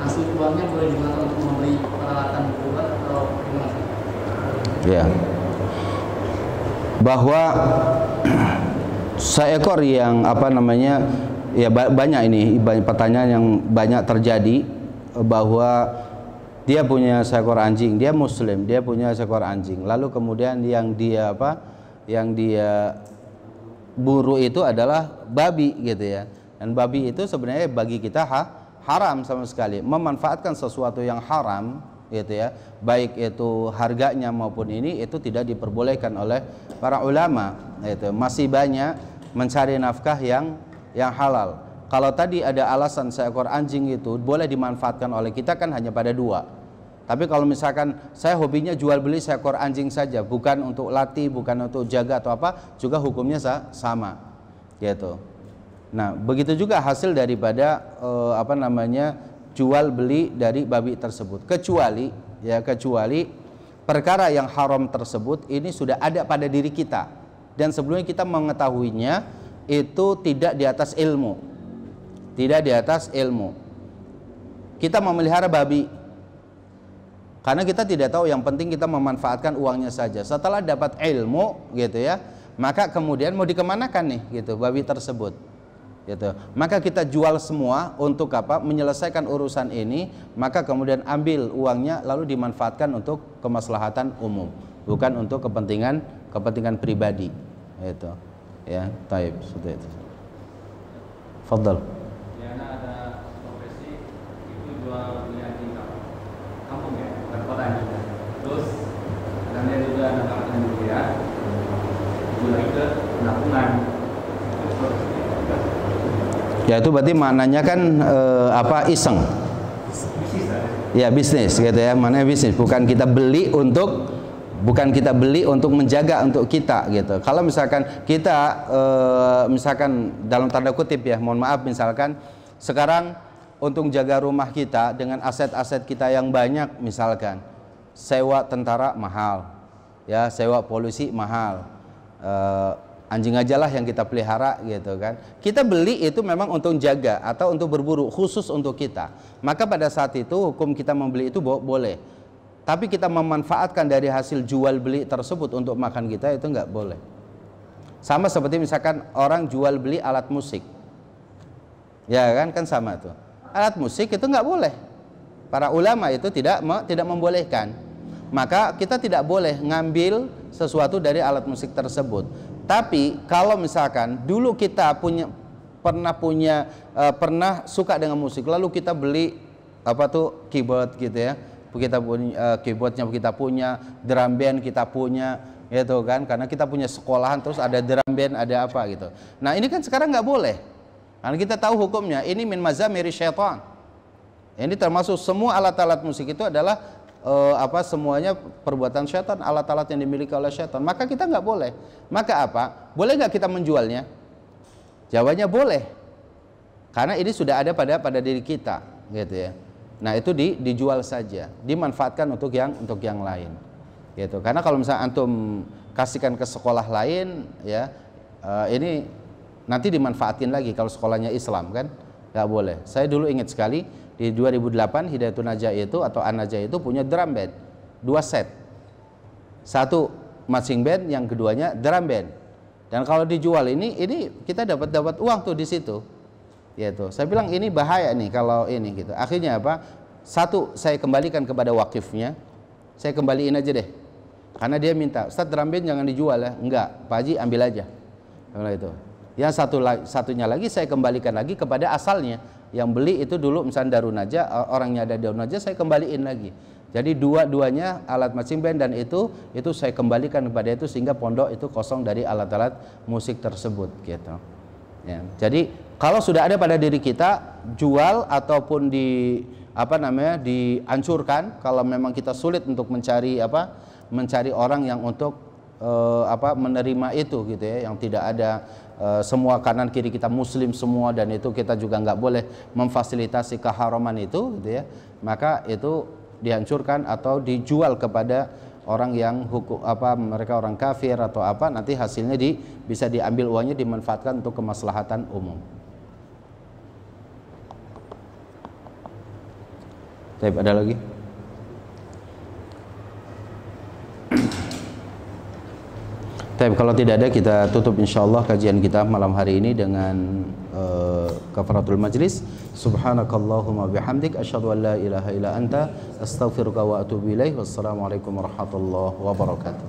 D: hasil uangnya boleh digunakan untuk membeli peralatan buruan atau gimana?
B: Ya, bahwa seekor yang ya banyak ini pertanyaan yang banyak terjadi, bahwa dia punya seekor anjing, dia muslim, dia punya seekor anjing, lalu kemudian yang dia buru itu adalah babi gitu ya. Dan babi itu sebenarnya bagi kita haram sama sekali. Memanfaatkan sesuatu yang haram gitu ya, baik itu harganya maupun ini, itu tidak diperbolehkan oleh para ulama. Itu masih banyak mencari nafkah yang halal. Kalau tadi ada alasan seekor anjing itu boleh dimanfaatkan oleh kita, kan hanya pada dua. Tapi kalau misalkan saya hobinya jual beli seekor anjing saja, bukan untuk latih, bukan untuk jaga atau apa, juga hukumnya sama gitu. Nah, begitu juga hasil daripada jual beli dari babi tersebut, kecuali perkara yang haram tersebut ini sudah ada pada diri kita, dan sebelumnya kita mengetahuinya itu tidak di atas ilmu. Kita memelihara babi karena kita tidak tahu, yang penting kita memanfaatkan uangnya saja. Setelah dapat ilmu gitu ya, maka kemudian mau dikemanakan nih gitu babi tersebut gitu. Maka kita jual semua untuk apa? Menyelesaikan urusan ini, maka kemudian ambil uangnya lalu dimanfaatkan untuk kemaslahatan umum, bukan untuk kepentingan pribadi. Itu ya, taib seperti itu. Fadhal.
D: Ya, ada profesi itu jual beli anjing kampung ya, bukan kota anjing. Terus kadangnya juga ada kampung juga ya, jual ke penampungan.
B: Ya, itu berarti maknanya kan iseng. Ya, bisnis gitu ya, maknanya bisnis, bukan kita beli untuk menjaga untuk kita gitu. Kalau misalkan kita misalkan dalam tanda kutip ya, mohon maaf, misalkan sekarang untuk jaga rumah kita dengan aset-aset kita yang banyak, misalkan sewa tentara mahal, ya, sewa polisi mahal, anjing aja lah yang kita pelihara gitu kan. Kita beli itu memang untuk jaga atau untuk berburu khusus untuk kita. Maka pada saat itu hukum kita membeli itu boleh. Tapi kita memanfaatkan dari hasil jual beli tersebut untuk makan kita itu nggak boleh. Sama seperti misalkan orang jual beli alat musik, ya kan sama tuh. Alat musik itu nggak boleh. Para ulama itu tidak membolehkan. Maka kita tidak boleh ngambil sesuatu dari alat musik tersebut. Tapi kalau misalkan dulu kita pernah suka dengan musik, lalu kita beli keyboard gitu ya, kita punya keyboardnya, kita punya drum band, kita punya gitu kan, karena kita punya sekolahan terus ada drum band, ada apa gitu. Nah ini kan sekarang nggak boleh, karena kita tahu hukumnya ini min mazamiri syaitan. Ini termasuk semua alat-alat musik itu adalah semuanya perbuatan syaitan, alat-alat yang dimiliki oleh syaitan. Maka kita nggak boleh. Maka apa? Boleh nggak kita menjualnya? Jawabannya boleh, karena ini sudah ada pada diri kita, gitu ya. Nah itu dijual saja, dimanfaatkan untuk yang lain, gitu. Karena kalau misalnya antum kasihkan ke sekolah lain, ya ini nanti dimanfaatin lagi kalau sekolahnya Islam kan, nggak boleh. Saya dulu ingat sekali di 2008 Hidayatun Najah itu atau An-Najah itu punya drum band 2 set, satu marching band, yang keduanya drum band. Dan kalau dijual ini kita dapat uang tuh di situ. Yaitu saya bilang ini bahaya nih kalau ini gitu. Akhirnya apa? Satu, saya kembalikan kepada wakifnya. Saya kembaliin aja deh. Karena dia minta, "Ustaz, drum band jangan dijual ya." Enggak, Pak Haji ambil aja. Kalau itu. Yang satunya lagi saya kembalikan lagi kepada asalnya. Yang beli itu dulu misalnya Darun Najah, orangnya ada Darun Najah, saya kembaliin lagi. Jadi dua-duanya alat marching band dan itu saya kembalikan kepada itu sehingga pondok itu kosong dari alat-alat musik tersebut gitu. Ya. Jadi kalau sudah ada pada diri kita, jual ataupun dihancurkan kalau memang kita sulit untuk mencari orang yang untuk menerima itu gitu ya, yang tidak ada semua kanan kiri kita muslim semua, dan itu kita juga nggak boleh memfasilitasi keharaman itu gitu ya, maka itu dihancurkan atau dijual kepada orang yang mereka orang kafir atau apa, nanti hasilnya bisa diambil uangnya dimanfaatkan untuk kemaslahatan umum. Baik, ada lagi? Tapi kalau tidak ada, kita tutup insyaallah kajian kita malam hari ini dengan kafaratul majlis. Subhanakallahumma bihamdik asyhadu an la ilaha illa anta astaghfiruka wa atubu ilaik. Wassalamualaikum warahmatullahi wabarakatuh.